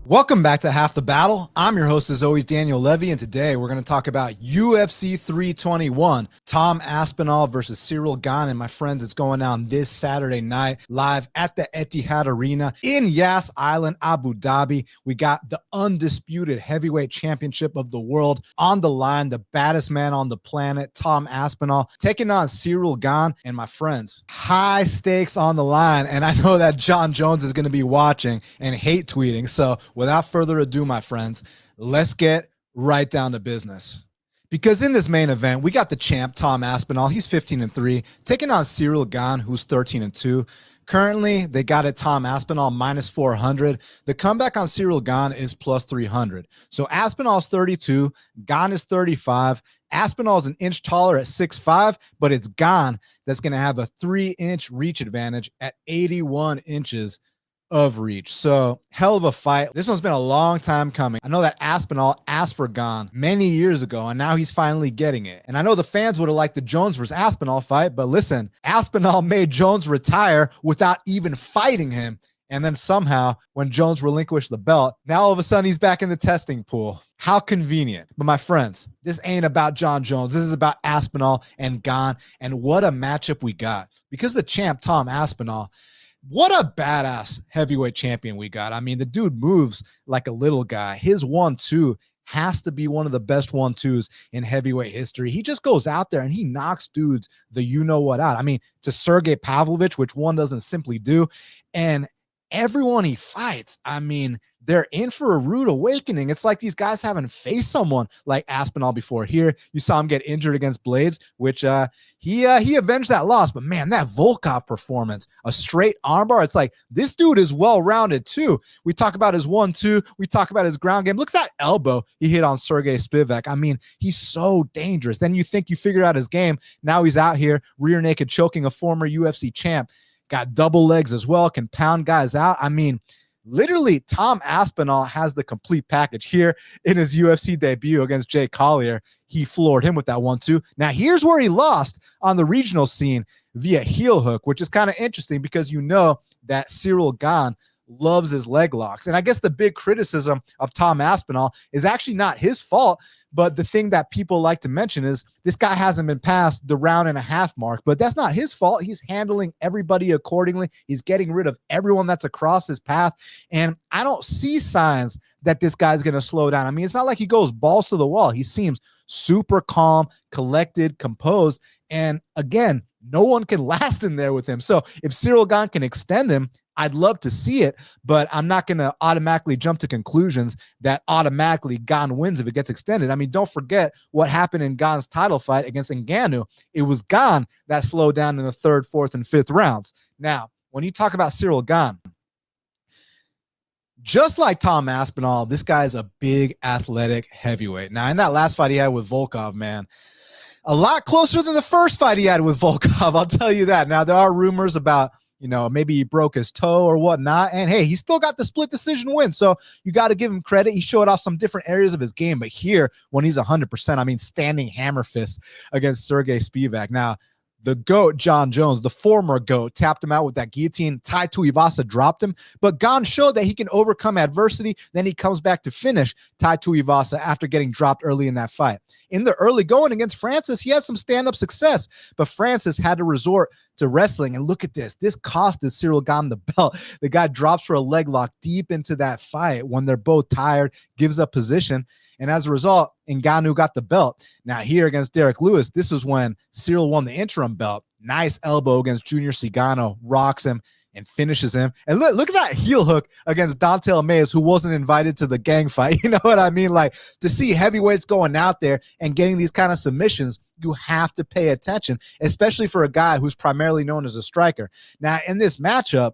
Welcome back to Half the Battle. I'm your host, as always, Daniel Levy, and today we're going to talk about UFC 321, Tom Aspinall versus Cyril Gane. And my friends, it's going down this Saturday night live at the Etihad Arena in Yas Island, Abu Dhabi. We got the undisputed heavyweight championship of the world on the line, the baddest man on the planet, Tom Aspinall, taking on Cyril Gane. And my friends, high stakes on the line. And I know that Jon Jones is going to be watching and hate tweeting. So without further ado, my friends, let's get right down to business. Because in this main event, we got the champ, Tom Aspinall. He's 15-3, taking on Cyril Gane, who's 13-2. Currently, they got it Tom Aspinall minus 400. The comeback on Cyril Gane is plus 300. So Aspinall's 32, Gane is 35. Aspinall's an inch taller at 6'5", but it's Gane that's going to have a 3-inch reach advantage at 81 inches of reach. So hell of a fight. This one's been a long time coming. I know that Aspinall asked for Gane many years ago, and now he's finally getting it. And I know the fans would have liked the Jones versus Aspinall fight, but listen, Aspinall made Jones retire without even fighting him. And then somehow, when Jones relinquished the belt, now all of a sudden he's back in the testing pool. How convenient. But my friends, this ain't about Jon Jones. This is about Aspinall and Gane, and what a matchup we got. Because the champ, Tom Aspinall, what a badass heavyweight champion we got. I mean, the dude moves like a little guy. His 1-2 has to be one of the best 1-2s in heavyweight history. He just goes out there and he knocks dudes the you-know-what out. I mean, to Sergey Pavlovich, which one doesn't simply do. And everyone he fights, I mean, they're in for a rude awakening. It's like these guys haven't faced someone like Aspinall before. Here, you saw him get injured against Blades, which he avenged that loss. But man, that Volkov performance, a straight armbar, it's like this dude is well-rounded too. We talk about his 1-2. We talk about his ground game. Look at that elbow he hit on Sergey Spivak. I mean, he's so dangerous. Then you think you figured out his game. Now he's out here rear naked choking a former UFC champ. Got double legs as well, can pound guys out. I mean, literally, Tom Aspinall has the complete package. Here in his UFC debut against Jay Collier, he floored him with that 1-2. Now, here's where he lost on the regional scene via heel hook, which is kind of interesting because you know that Cyril Gane loves his leg locks. And I guess the big criticism of Tom Aspinall is actually not his fault, but the thing that people like to mention is this guy hasn't been past the round and a half mark, but that's not his fault. He's handling everybody accordingly. He's getting rid of everyone that's across his path. And I don't see signs that this guy's going to slow down. I mean, it's not like he goes balls to the wall. He seems super calm, collected, composed. And again, no one can last in there with him. So if Cyril Gane can extend him, I'd love to see it, but I'm not going to automatically jump to conclusions that automatically Gane wins if it gets extended. I mean, don't forget what happened in Gane's title fight against Ngannou. It was Gane that slowed down in the 3rd, 4th, and 5th rounds. Now, when you talk about Cyril Gane, just like Tom Aspinall, this guy's a big athletic heavyweight. Now, in that last fight he had with Volkov, man, a lot closer than the first fight he had with Volkov, I'll tell you that. Now, there are rumors about, you know, maybe he broke his toe or whatnot. And hey, he still got the split decision win. So you got to give him credit. He showed off some different areas of his game. But here, when he's 100%, I mean, standing hammer fist against Sergey Spivak. Now, the GOAT, Jon Jones, the former GOAT, tapped him out with that guillotine. Tai Tuivasa dropped him. But Gane showed that he can overcome adversity. Then he comes back to finish Tai Tuivasa after getting dropped early in that fight. In the early going against Francis, he had some stand-up success. But Francis had to resort to wrestling. And look at this. This costed Cyril Gane the belt. The guy drops for a leg lock deep into that fight when they're both tired, gives up position. And as a result, Ngannou got the belt. Now here against Derek Lewis, this is when Cyril won the interim belt. Nice elbow against Junior Cigano, rocks him and finishes him. And look at that heel hook against Dante Almeida, who wasn't invited to the gang fight. You know what I mean? Like, to see heavyweights going out there and getting these kind of submissions, you have to pay attention, especially for a guy who's primarily known as a striker. Now, in this matchup,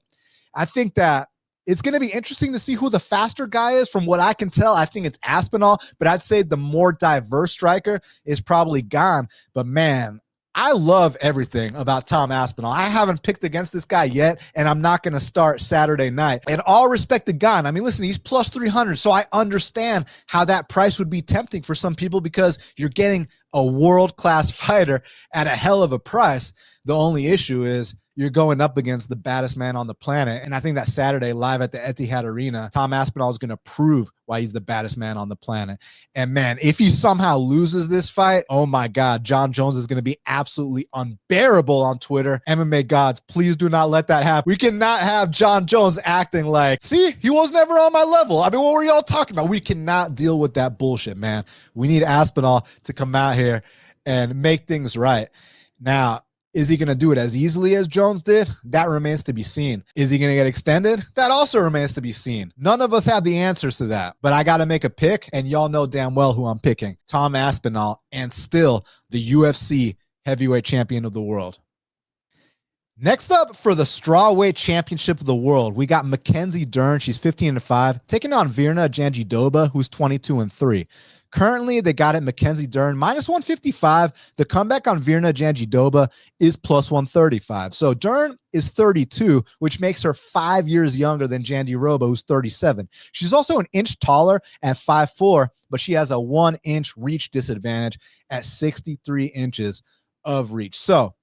I think that it's going to be interesting to see who the faster guy is. From what I can tell, I think it's Aspinall, but I'd say the more diverse striker is probably Gane. But man, I love everything about Tom Aspinall. I haven't picked against this guy yet, and I'm not going to start Saturday night. And all respect to Gane. I mean, listen, he's plus 300, so I understand how that price would be tempting for some people because you're getting a world-class fighter at a hell of a price. The only issue is you're going up against the baddest man on the planet. And I think that Saturday live at the Etihad Arena, Tom Aspinall is going to prove why he's the baddest man on the planet. And man, if he somehow loses this fight, oh my God, Jon Jones is going to be absolutely unbearable on Twitter. MMA gods, please do not let that happen. We cannot have Jon Jones acting like, see, he was never on my level. I mean, what were y'all talking about? We cannot deal with that bullshit, man. We need Aspinall to come out here and make things right. Now, is he going to do it as easily as Jones did? That remains to be seen. Is he going to get extended? That also remains to be seen. None of us have the answers to that, but I got to make a pick, and y'all know damn well who I'm picking. Tom Aspinall, and still the UFC heavyweight champion of the world. Next up for the strawweight championship of the world, we got Mackenzie Dern. She's 15-5, taking on Virna Jandiroba, who's 22-3. Currently, they got it Mackenzie Dern -155. The comeback on Virna Jandiroba is +135. So Dern is 32, which makes her 5 years younger than Jandiroba, who's 37. She's also an inch taller at 5'4", but she has a 1-inch reach disadvantage at 63 inches of reach. So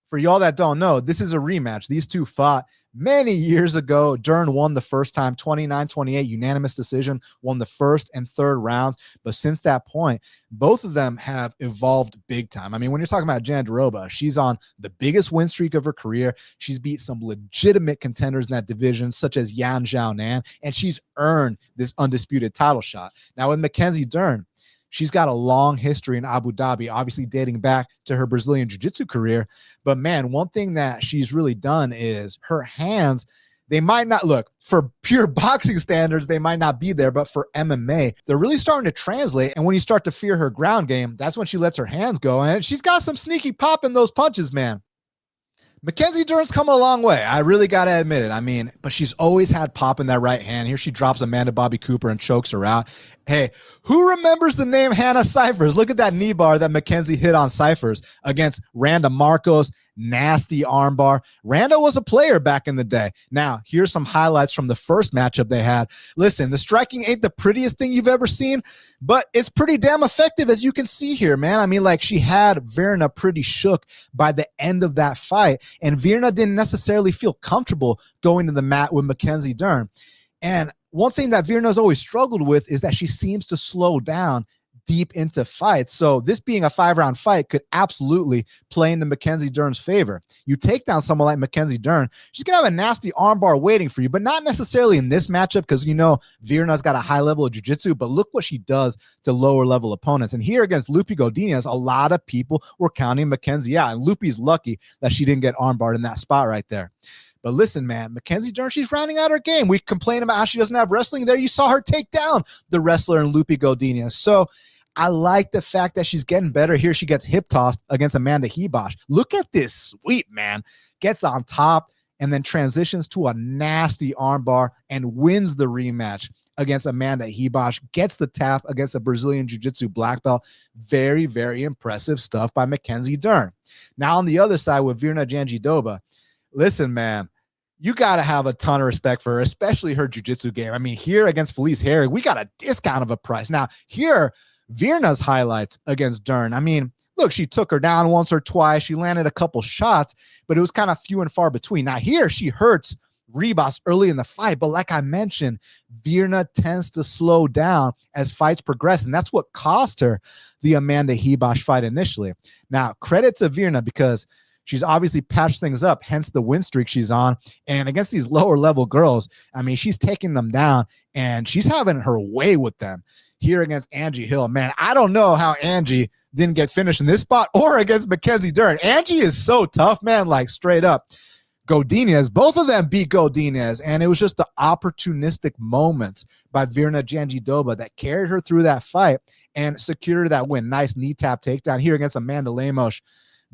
for y'all that don't know, this is a rematch. These two fought many years ago. Dern won the first time, 29-28, unanimous decision, won the first and third rounds. But since that point, both of them have evolved big time. I mean, when you're talking about Jandiroba, she's on the biggest win streak of her career. She's beat some legitimate contenders in that division, such as Yan Xiaonan, and she's earned this undisputed title shot. Now with Mackenzie Dern, she's got a long history in Abu Dhabi, obviously dating back to her Brazilian jiu-jitsu career. But man, one thing that she's really done is her hands, they might not look, for pure boxing standards, they might not be there, but for MMA, they're really starting to translate. And when you start to fear her ground game, that's when she lets her hands go. And she's got some sneaky pop in those punches, man. Mackenzie Dern's come a long way. I really got to admit it. I mean, but she's always had pop in that right hand. Here she drops Amanda Bobby Cooper and chokes her out. Hey, who remembers the name Hannah Cifers? Look at that knee bar that Mackenzie hit on Cifers against Randa Marcos. Nasty armbar. Randa was a player back in the day. Now, here's some highlights from the first matchup they had. Listen, the striking ain't the prettiest thing you've ever seen, but it's pretty damn effective, as you can see here, man. I mean, like, she had Virna pretty shook by the end of that fight, and Virna didn't necessarily feel comfortable going to the mat with Mackenzie Dern. And one thing that Virna's always struggled with is that she seems to slow down deep into fights. So this being a 5-round fight could absolutely play into Mackenzie Dern's favor. You take down someone like Mackenzie Dern, she's going to have a nasty armbar waiting for you, but not necessarily in this matchup because, you know, Virna's got a high level of jiu-jitsu, but look what she does to lower level opponents. And here against Lupi Godinez, a lot of people were counting Mackenzie out, and Lupi's lucky that she didn't get armbarred in that spot right there. But listen, man, Mackenzie Dern, she's rounding out her game. We complain about how she doesn't have wrestling. There you saw her take down the wrestler in Lupi Godinez. So I like the fact that she's getting better. Here she gets hip tossed against Amanda Haqparast. Look at this sweep, man. Gets on top and then transitions to a nasty armbar and wins the rematch against Amanda Haqparast. Gets the tap against a Brazilian Jiu-Jitsu black belt. Very, very impressive stuff by Mackenzie Dern. Now on the other side with Virna Jandiroba, listen, man, you got to have a ton of respect for her, especially her jiu-jitsu game. I mean, here against Felice Herrig, we got a discount of a price. Now, here, Virna's highlights against Dern. I mean, look, she took her down once or twice. She landed a couple shots, but it was kind of few and far between. Now, here, she hurts Ribas early in the fight, but like I mentioned, Virna tends to slow down as fights progress, and that's what cost her the Amanda Haqparast fight initially. Now, credit to Virna because she's obviously patched things up, hence the win streak she's on. And against these lower level girls, I mean, she's taking them down and she's having her way with them. Here against Angie Hill, man, I don't know how Angie didn't get finished in this spot or against Mackenzie Dern. Angie is so tough, man, like straight up. Godinez, both of them beat Godinez, and it was just the opportunistic moments by Virna Jandiroba that carried her through that fight and secured her that win. Nice knee tap takedown here against Amanda Lemos.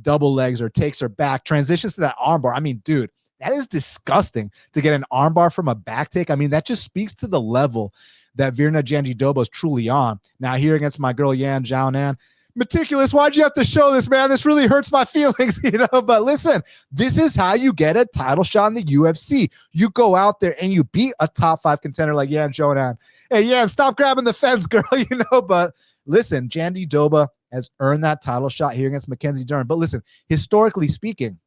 Double legs her, takes her back, transitions to that armbar. I mean, dude, that is disgusting to get an armbar from a back take. I mean, that just speaks to the level that Virna Jandiroba is truly on. Now here against my girl Yan Xiaonan, meticulous, why'd you have to show this, man? This really hurts my feelings, you know? But listen, this is how you get a title shot in the UFC. You go out there and you beat a top 5 contender like Yan Xiaonan. Hey, Yan, stop grabbing the fence, girl, you know? But listen, Jandiroba has earned that title shot here against Mackenzie Dern. But listen, historically speaking,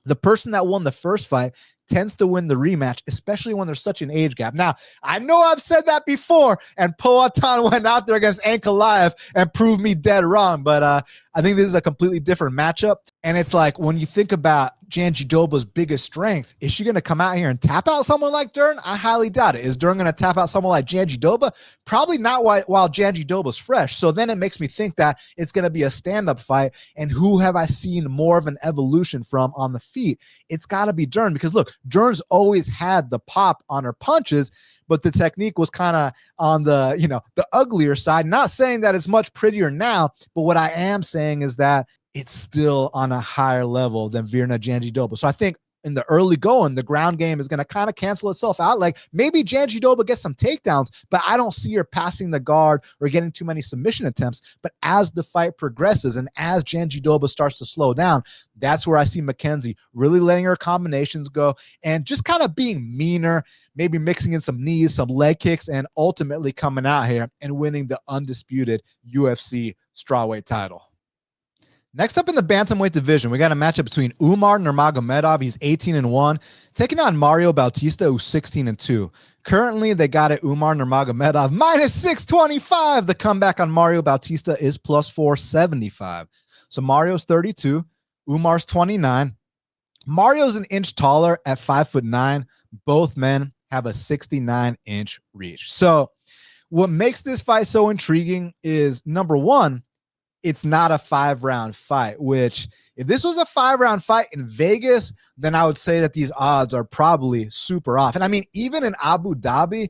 the person that won the first fight tends to win the rematch, especially when there's such an age gap. Now, I know I've said that before, and Poatan went out there against Ankalaev and proved me dead wrong, but I think this is a completely different matchup. And it's like, when you think about Jandiroba's biggest strength, is she going to come out here and tap out someone like Dern? I highly doubt it. Is Dern going to tap out someone like Jandiroba? Probably not while Jandiroba's fresh. So then it makes me think that it's going to be a stand-up fight. And who have I seen more of an evolution from on the feet? It's got to be Dern, because look, Dern's always had the pop on her punches, but the technique was kind of on the, the uglier side. Not saying that it's much prettier now, but what I am saying is that it's still on a higher level than Virna Jandiroba. So I think in the early going, the ground game is going to kind of cancel itself out. Like, maybe Jandiroba gets some takedowns, but I don't see her passing the guard or getting too many submission attempts. But as the fight progresses and as Jandiroba starts to slow down, that's where I see Mackenzie really letting her combinations go and just kind of being meaner, maybe mixing in some knees, some leg kicks, and ultimately coming out here and winning the undisputed UFC strawweight title. Next up in the bantamweight division, we got a matchup between Umar Nurmagomedov, he's 18-1, taking on Mario Bautista, who's 16-2. Currently, they got it Umar Nurmagomedov minus 625. The comeback on Mario Bautista is plus 475. So Mario's 32, Umar's 29. Mario's an inch taller at 5'9". Both men have a 69-inch reach. So what makes this fight so intriguing is, number one, it's not a 5-round fight, which if this was a 5-round fight in Vegas, then I would say that these odds are probably super off. And I mean, even in Abu Dhabi,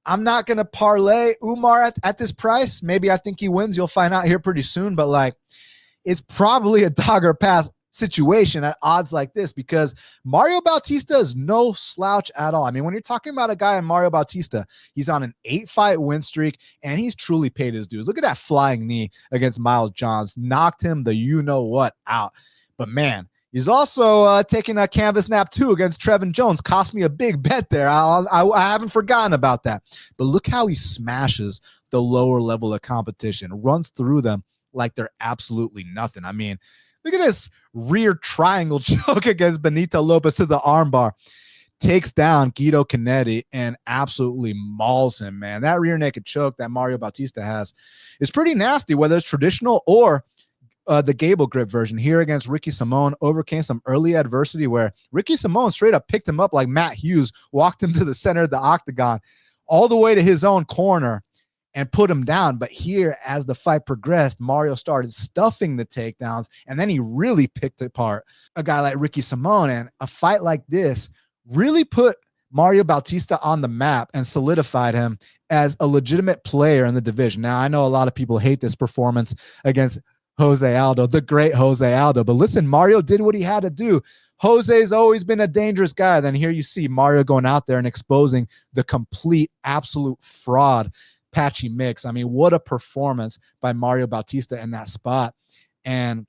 I'm not going to parlay Umar at this price. Maybe I think he wins. You'll find out here pretty soon. But like, it's probably a dog or pass situation at odds like this, because Mario Bautista is no slouch at all. I mean, when you're talking about a guy in Mario Bautista, he's on an 8-fight win streak, and he's truly paid his dues. Look at that flying knee against Miles Johns. Knocked him the you-know-what out. But man, he's also taking a canvas nap too against Trevin Jones. Cost me a big bet there. I haven't forgotten about that. But look how he smashes the lower level of competition, runs through them like they're absolutely nothing. I mean, look at this rear triangle choke against Benito Lopez to the armbar. Takes down Guido Canetti and absolutely mauls him, man. That rear naked choke that Mario Bautista has is pretty nasty, whether it's traditional or the Gable grip version. Here against Ricky Simón, overcame some early adversity where Ricky Simón straight up picked him up like Matt Hughes, walked him to the center of the octagon, all the way to his own corner, and put him down. But here, as the fight progressed, Mario started stuffing the takedowns, and then he really picked apart a guy like Ricky Simón. And a fight like this really put Mario Bautista on the map and solidified him as a legitimate player in the division. Now, I know a lot of people hate this performance against Jose Aldo, the great Jose Aldo, but listen, Mario did what he had to do. Jose's always been a dangerous guy. Then here you see Mario going out there and exposing the complete, absolute fraud Patchy Mix. I mean, what a performance by Mario Bautista in that spot. And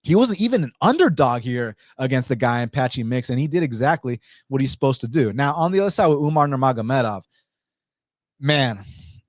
he wasn't even an underdog here against the guy in Patchy Mix, and he did exactly what he's supposed to do. Now, on the other side with Umar Nurmagomedov, man,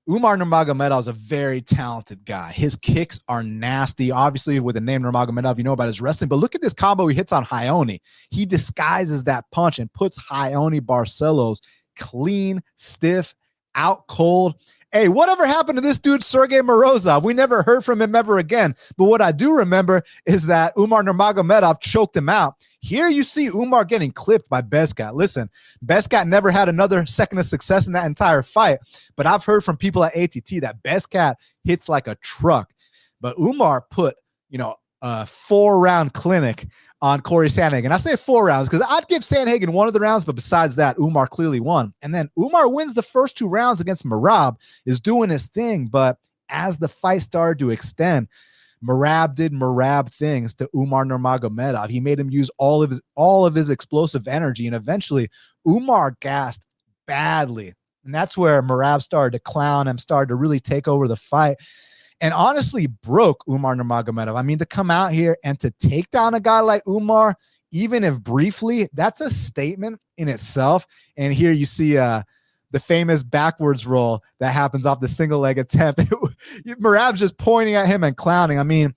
Umar Nurmagomedov is a very talented guy. His kicks are nasty. Obviously, with the name Nurmagomedov, you know about his wrestling, but look at this combo he hits on Ione. He disguises that punch and puts Ione Barcelos clean, stiff, out cold. Hey, whatever happened to this dude, Sergey Morozov? We never heard from him ever again. But what I do remember is that Umar Nurmagomedov choked him out. Here you see Umar getting clipped by Beskat. Listen, Beskat never had another second of success in that entire fight. But I've heard from people at ATT that Beskat hits like a truck. But Umar put, a 4-round clinic on Corey Sandhagen. I say 4 rounds because I'd give Sandhagen one of the rounds, but besides that, Umar clearly won. And then Umar wins the first 2 rounds against Merab, is doing his thing. But as the fight started to extend, Merab did Merab things to Umar Nurmagomedov. He made him use all of his explosive energy, and eventually Umar gassed badly. And that's where Merab started to clown him, started to really take over the fight, and honestly broke Umar Nurmagomedov. I mean, to come out here and to take down a guy like Umar, even if briefly, that's a statement in itself. And here you see the famous backwards roll that happens off the single leg attempt. Merab's just pointing at him and clowning. I mean,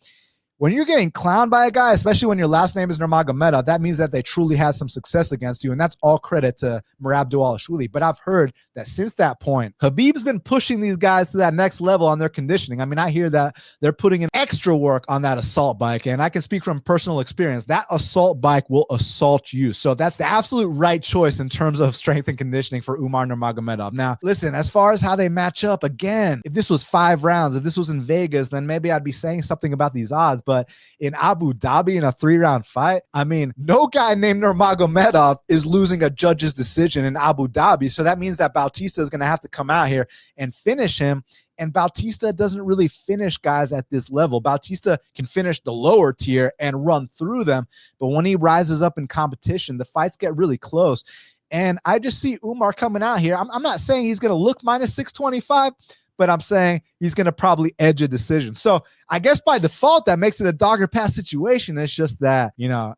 when you're getting clowned by a guy, especially when your last name is Nurmagomedov, that means that they truly had some success against you, and that's all credit to Merab Dvalishvili. But I've heard that since that point, Khabib's been pushing these guys to that next level on their conditioning. I mean, I hear that they're putting in extra work on that assault bike, and I can speak from personal experience. That assault bike will assault you. So that's the absolute right choice in terms of strength and conditioning for Umar Nurmagomedov. Now, listen, as far as how they match up, again, if this was 5 rounds, if this was in Vegas, then maybe I'd be saying something about these odds. But in Abu Dhabi in a 3-round fight, I mean, no guy named Nurmagomedov is losing a judge's decision in Abu Dhabi. So that means that Bautista is going to have to come out here and finish him. And Bautista doesn't really finish guys at this level. Bautista can finish the lower tier and run through them. But when he rises up in competition, the fights get really close. And I just see Umar coming out here. I'm not saying he's going to look minus 625, but I'm saying he's going to probably edge a decision. So I guess by default, that makes it a dogger pass situation. It's just that, you know,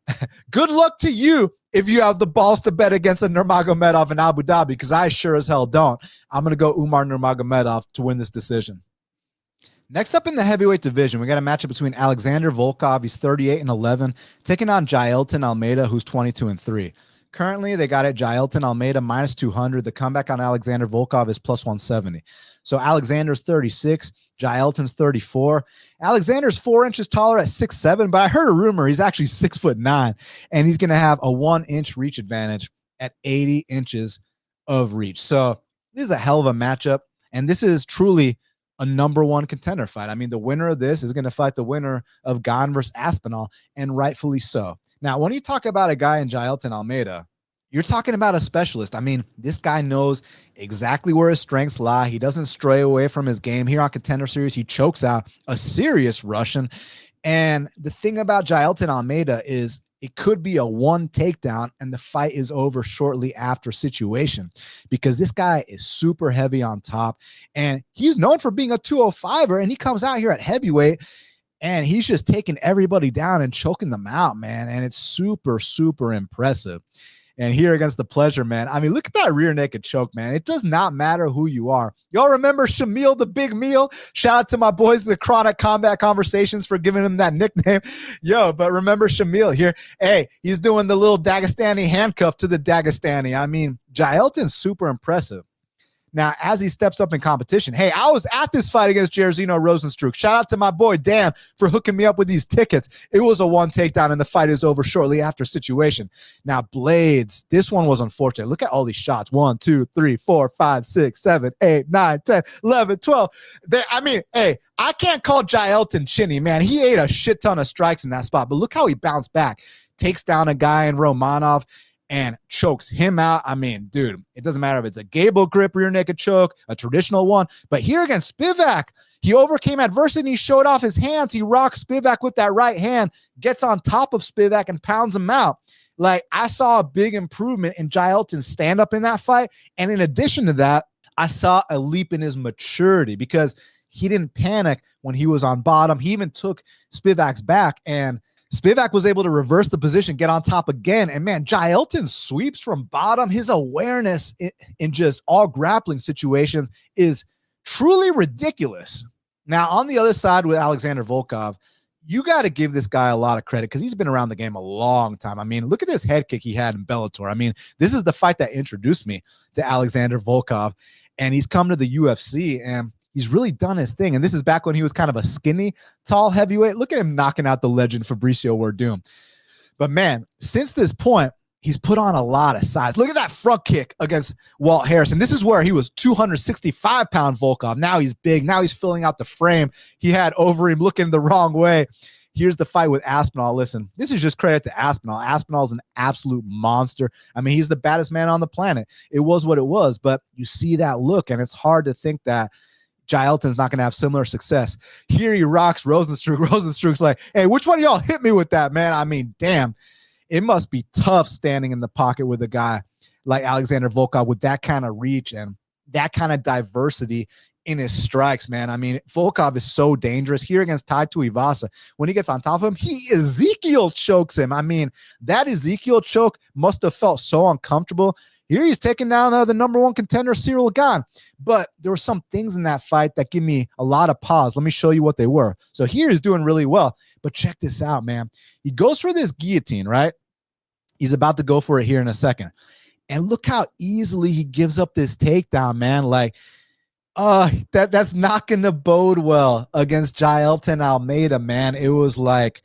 good luck to you if you have the balls to bet against a Nurmagomedov in Abu Dhabi, because I sure as hell don't. I'm going to go Umar Nurmagomedov to win this decision. Next up in the heavyweight division, we got a matchup between Aleksandar Volkov, he's 38-11, taking on Jailton Almeida, who's 22-3. Currently, they got it Jailton Almeida minus 200. The comeback on Aleksandar Volkov is plus 170. So Alexander's 36, Jailton's 34. Alexander's 4 inches taller at 6'7", but I heard a rumor he's actually 6'9", and he's going to have a 1-inch reach advantage at 80 inches of reach. So this is a hell of a matchup, and this is truly a #1 contender fight. I mean, the winner of this is going to fight the winner of Gane versus Aspinall, and rightfully so. Now, when you talk about a guy in Jailton Almeida, you're talking about a specialist. I mean, this guy knows exactly where his strengths lie. He doesn't stray away from his game. Here on Contender Series, he chokes out a serious Russian. And the thing about Jailton Almeida is it could be a 1 takedown and the fight is over shortly after situation, because this guy is super heavy on top, and he's known for being a 205er, and he comes out here at heavyweight and he's just taking everybody down and choking them out, man. And it's super, super impressive. And here against the Pleasure Man, I mean, look at that rear naked choke, man. It does not matter who you are. Y'all remember Shamil the Big Meal? Shout out to my boys, the Chronic Combat Conversations, for giving him that nickname. Yo, but remember Shamil here. Hey, he's doing the little Dagestani handcuff to the Dagestani. I mean, Jailton's super impressive. Now, as he steps up in competition, hey, I was at this fight against Jairzinho Rozenstruik. Shout out to my boy Dan for hooking me up with these tickets. It was a 1 takedown, and the fight is over shortly after situation. Now, Blades, this one was unfortunate. Look at all these shots. 1, 2, 3, 4, 5, 6, 7, 8, 9, 10, 11, 12. I mean, hey, I can't call Jailton chinny, man. He ate a shit ton of strikes in that spot, but look how he bounced back. Takes down a guy in Romanov and chokes him out. I mean, dude, it doesn't matter if it's a gable grip rear naked choke, a traditional one, but here against Spivak, he overcame adversity. He showed off his hands. He rocks Spivak with that right hand, gets on top of Spivak and pounds him out. Like, I saw a big improvement in Jailton's stand-up in that fight. And in addition to that, I saw a leap in his maturity, because he didn't panic when he was on bottom. He even took Spivak's back, and Spivak was able to reverse the position, get on top again. And man, Jailton sweeps from bottom. His awareness in just all grappling situations is truly ridiculous. Now, on the other side with Aleksandar Volkov, you got to give this guy a lot of credit, because he's been around the game a long time. I mean, look at this head kick he had in Bellator. I mean, this is the fight that introduced me to Aleksandar Volkov, and he's come to the UFC, and he's really done his thing. And this is back when he was kind of a skinny, tall heavyweight. Look at him knocking out the legend Fabricio Werdum. But man, since this point, he's put on a lot of size. Look at that front kick against Walt Harrison. This is where he was 265-pound Volkov. Now he's big. Now he's filling out the frame. He had over him looking the wrong way. Here's the fight with Aspinall. Listen, this is just credit to Aspinall. Aspinall's an absolute monster. I mean, he's the baddest man on the planet. It was what it was, but you see that look, and it's hard to think that Jailton's not going to have similar success. Here he rocks Rozenstruik. Rozenstruik's like, hey, which one of y'all hit me with that, man? I mean, damn, it must be tough standing in the pocket with a guy like Aleksandar Volkov with that kind of reach and that kind of diversity in his strikes, man. I mean, Volkov is so dangerous. Here against Tai Tuivasa, when he gets on top of him, he Ezekiel chokes him. I mean, that Ezekiel choke must have felt so uncomfortable. Here he's taking down the #1 contender, Cyril Gane. But there were some things in that fight that give me a lot of pause. Let me show you what they were. So here he's doing really well. But check this out, man. He goes for this guillotine, right? He's about to go for it here in a second. And look how easily he gives up this takedown, man. Like, that's not going to bode well against Jailton Almeida, man. It was like,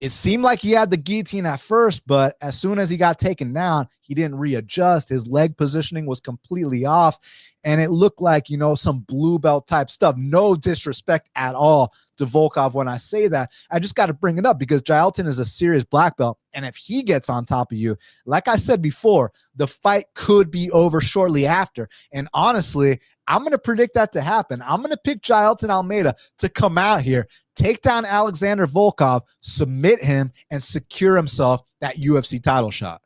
it seemed like he had the guillotine at first, but as soon as he got taken down, he didn't readjust. His leg positioning was completely off, and it looked like, you know, some blue belt type stuff. No disrespect at all to Volkov when I say that. I just got to bring it up because Jailton is a serious black belt, and if he gets on top of you, like I said before, the fight could be over shortly after. And honestly, I'm going to predict that to happen. I'm going to pick Jailton Almeida to come out here, take down Aleksandar Volkov, submit him, and secure himself that UFC title shot.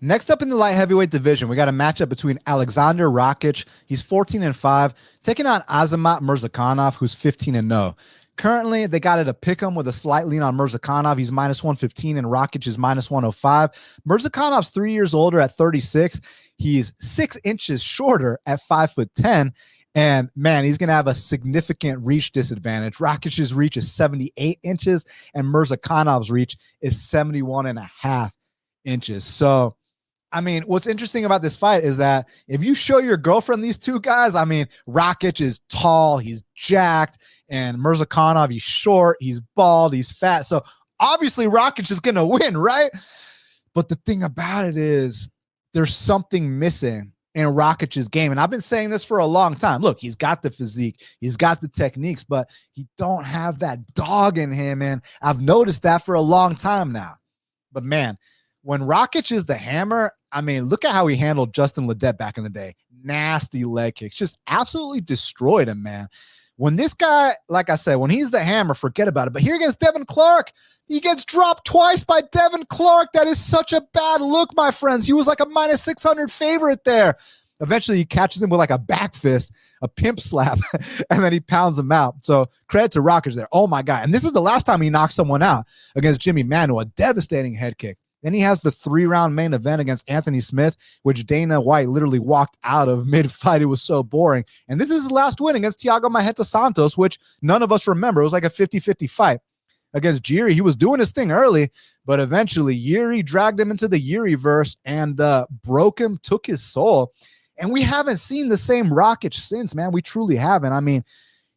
Next up in the light heavyweight division, we got a matchup between Alexander Rakic, he's 14-5, taking on Azamat Murzakanov, who's 15-0. Currently, they got it a pick 'em with a slight lean on Murzakanov. He's -115, and Rakic is -105. Murzakanov's 3 years older at 36. He's 6 inches shorter at 5'10". And man, he's going to have a significant reach disadvantage. Rakic's reach is 78 inches, and Murzakanov's reach is 71.5 inches. So, I mean, what's interesting about this fight is that if you show your girlfriend these two guys, I mean, Rakic is tall, he's jacked, and Murzakanov, he's short, he's bald, he's fat. So obviously Rakic is going to win, right? But the thing about it is there's something missing in Rakic's game. And I've been saying this for a long time. Look, he's got the physique, he's got the techniques, but he don't have that dog in him. And I've noticed that for a long time now. But man, when Rakic is the hammer, I mean, look at how he handled Justin Ledet back in the day. Nasty leg kicks, just absolutely destroyed him, man. When this guy, like I said, when he's the hammer, forget about it. But here against Devin Clark, he gets dropped twice by Devin Clark. That is such a bad look, my friends. He was like a -600 favorite there. Eventually, he catches him with like a back fist, a pimp slap, and then he pounds him out. So credit to Rakic there. Oh, my God. And this is the last time he knocked someone out against Jimmy Manuwa, a devastating head kick. Then he has the 3-round main event against Anthony Smith, which Dana White literally walked out of mid-fight. It was so boring. And this is his last win against Thiago Marreta Santos, which none of us remember. It was like a 50-50 fight. Against Jiri, he was doing his thing early, but eventually Jiri dragged him into the Jiri-verse and broke him, took his soul. And we haven't seen the same Rakic since, man. We truly haven't. I mean,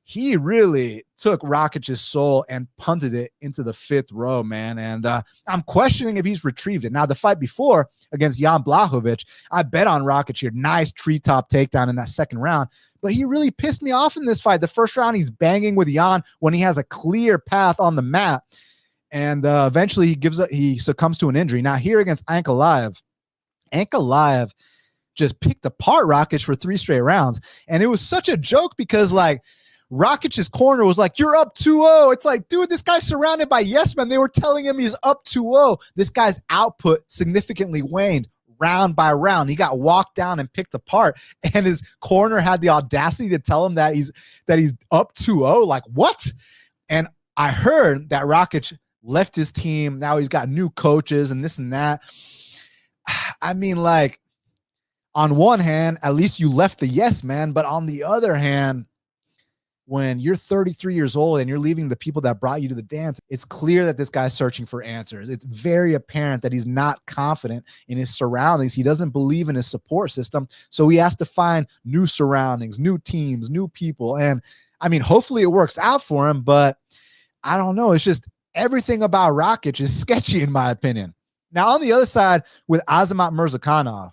he really took Rakic's soul and punted it into the 5th row, man. And I'm questioning if he's retrieved it. Now, the fight before against Jan Blachowicz, I bet on Rakic here. Nice treetop takedown in that 2nd round. But he really pissed me off in this fight. The 1st round, he's banging with Jan when he has a clear path on the mat. And eventually, he succumbs to an injury. Now, here against Ankalaev just picked apart Rakic for 3 straight rounds. And it was such a joke because, like, Rakic's corner was like, you're up 2-0. It's like, dude, this guy's surrounded by yes men. They were telling him he's up 2-0. This guy's output significantly waned round by round. He got walked down and picked apart, and his corner had the audacity to tell him that he's up 2-0. Like, what? And I heard that Rakic left his team. Now he's got new coaches and this and that. I mean, like, on one hand, at least you left the yes man, but on the other hand, when you're 33 years old and you're leaving the people that brought you to the dance, it's clear that this guy's searching for answers. It's very apparent that he's not confident in his surroundings. He doesn't believe in his support system. So he has to find new surroundings, new teams, new people. And I mean, hopefully it works out for him, but I don't know. It's just everything about Rakic is sketchy in my opinion. Now on the other side with Azamat Murzakanov,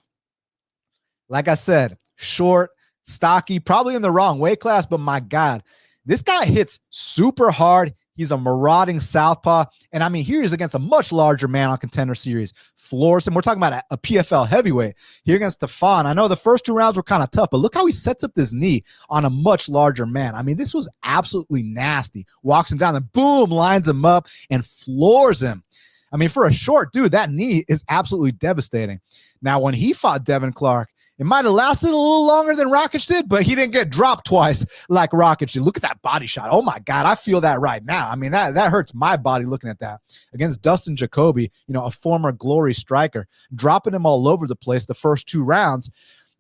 like I said, short, stocky, probably in the wrong weight class, but my God, this guy hits super hard. He's a marauding southpaw. And I mean, here he's against a much larger man on Contender Series. Floors him. We're talking about a PFL heavyweight here against Stefan. I know the first 2 rounds were kind of tough, but look how he sets up this knee on a much larger man. I mean, this was absolutely nasty. Walks him down and boom, lines him up and floors him. I mean, for a short dude, that knee is absolutely devastating. Now, when he fought Devin Clark, it might have lasted a little longer than Rakic did, but he didn't get dropped twice like Rakic did. Look at that body shot. Oh, my God. I feel that right now. I mean, that hurts my body looking at that. Against Dustin Jacoby, you know, a former Glory striker, dropping him all over the place the first 2 rounds.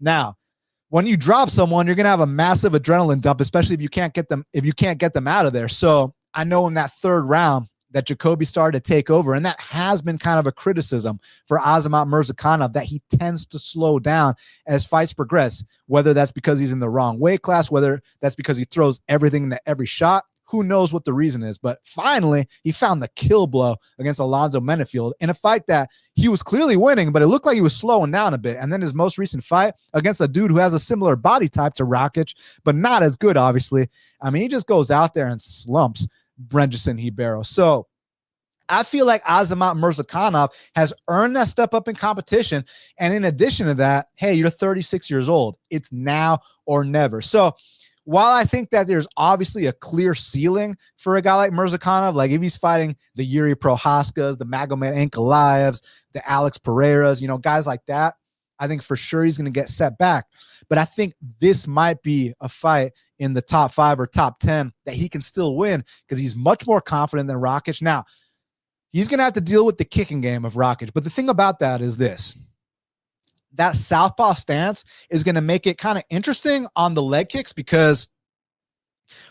Now, when you drop someone, you're going to have a massive adrenaline dump, especially if you can't get them out of there. So I know in that third round that Jacoby started to take over, and that has been kind of a criticism for Azamat Murzakanov, that he tends to slow down as fights progress, whether that's because he's in the wrong weight class, whether that's because he throws everything into every shot. Who knows what the reason is, but finally he found the kill blow against Alonzo Menefield in a fight that he was clearly winning, but it looked like he was slowing down a bit. And then his most recent fight against a dude who has a similar body type to Rakic, but not as good, obviously. I mean, he just goes out there and slumps Brenjison Ribeiro. So I feel like Azamat Murzakanov has earned that step up in competition. And in addition to that, hey, you're 36 years old. It's now or never. So while I think that there's obviously a clear ceiling for a guy like Murzakanov, like if he's fighting the Yuri Prohaskas, the Magomed Ankalaevs, the Alex Pereiras, you know, guys like that, I think for sure he's going to get set back. But I think this might be a fight in the top 5 or top 10 that he can still win because he's much more confident than Rakic. Now, he's going to have to deal with the kicking game of Rakic. But the thing about that is this. That southpaw stance is going to make it kind of interesting on the leg kicks because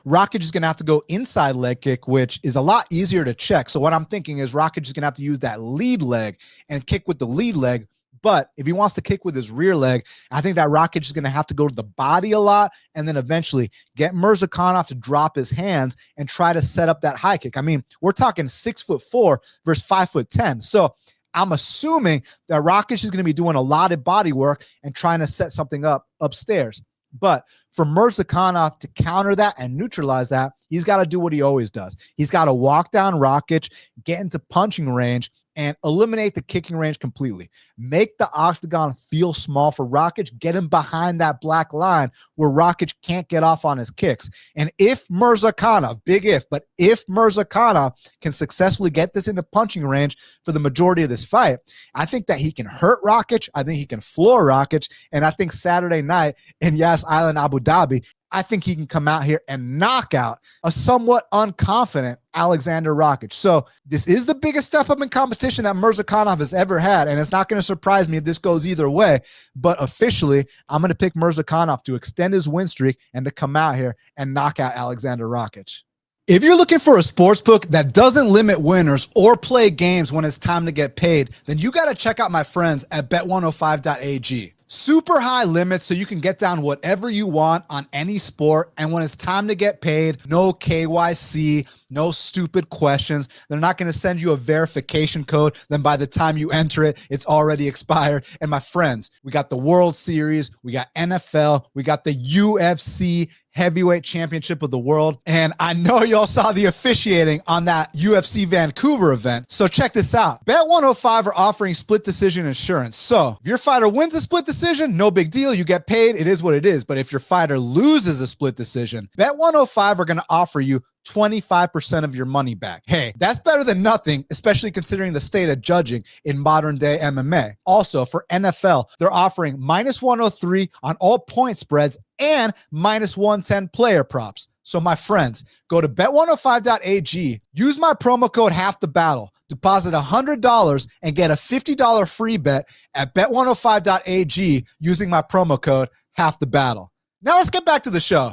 Rakic is going to have to go inside leg kick, which is a lot easier to check. So what I'm thinking is Rakic is going to have to use that lead leg and kick with the lead leg. But if he wants to kick with his rear leg, I think that Rakic is going to have to go to the body a lot and then eventually get Murzakanov to drop his hands and try to set up that high kick. I mean, we're talking 6'4" versus 5'10". So I'm assuming that Rakic is going to be doing a lot of body work and trying to set something up upstairs. But for Murzakanov to counter that and neutralize that, he's got to do what he always does. He's got to walk down Rakic, get into punching range, and eliminate the kicking range completely. Make the octagon feel small for Rakic. Get him behind that black line where Rakic can't get off on his kicks. And if Murzakanov, big if, but if Murzakanov can successfully get this into punching range for the majority of this fight, I think that he can hurt Rakic. I think he can floor Rakic. And I think Saturday night in Yas Island, Abu Dhabi, I think he can come out here and knock out a somewhat unconfident Aleksandar Rakic. So this is the biggest step up in competition that Murzakanov has ever had, and it's not going to surprise me if this goes either way. But officially, I'm going to pick Murzakanov to extend his win streak and to come out here and knock out Aleksandar Rakic. If you're looking for a sportsbook that doesn't limit winners or play games when it's time to get paid, then you got to check out my friends at bet105.ag. Super high limits so you can get down whatever you want on any sport. And when it's time to get paid, no KYC, no stupid questions. They're not going to send you a verification code. Then by the time you enter it, it's already expired. And my friends, we got the World Series, we got NFL, we got the UFC heavyweight championship of the world. And I know y'all saw the officiating on that UFC Vancouver event. So check this out. Bet105 are offering split decision insurance. So if your fighter wins a split decision, no big deal. You get paid. It is what it is. But if your fighter loses a split decision, Bet105 are going to offer you 25% of your money back. Hey, that's better than nothing, especially considering the state of judging in modern day MMA. Also, for NFL, they're offering -103 on all point spreads and -110 player props. So my friends, go to bet105.ag, use my promo code HalfTheBattle, deposit $100 and get a $50 free bet at bet105.ag using my promo code HalfTheBattle. Now let's get back to the show.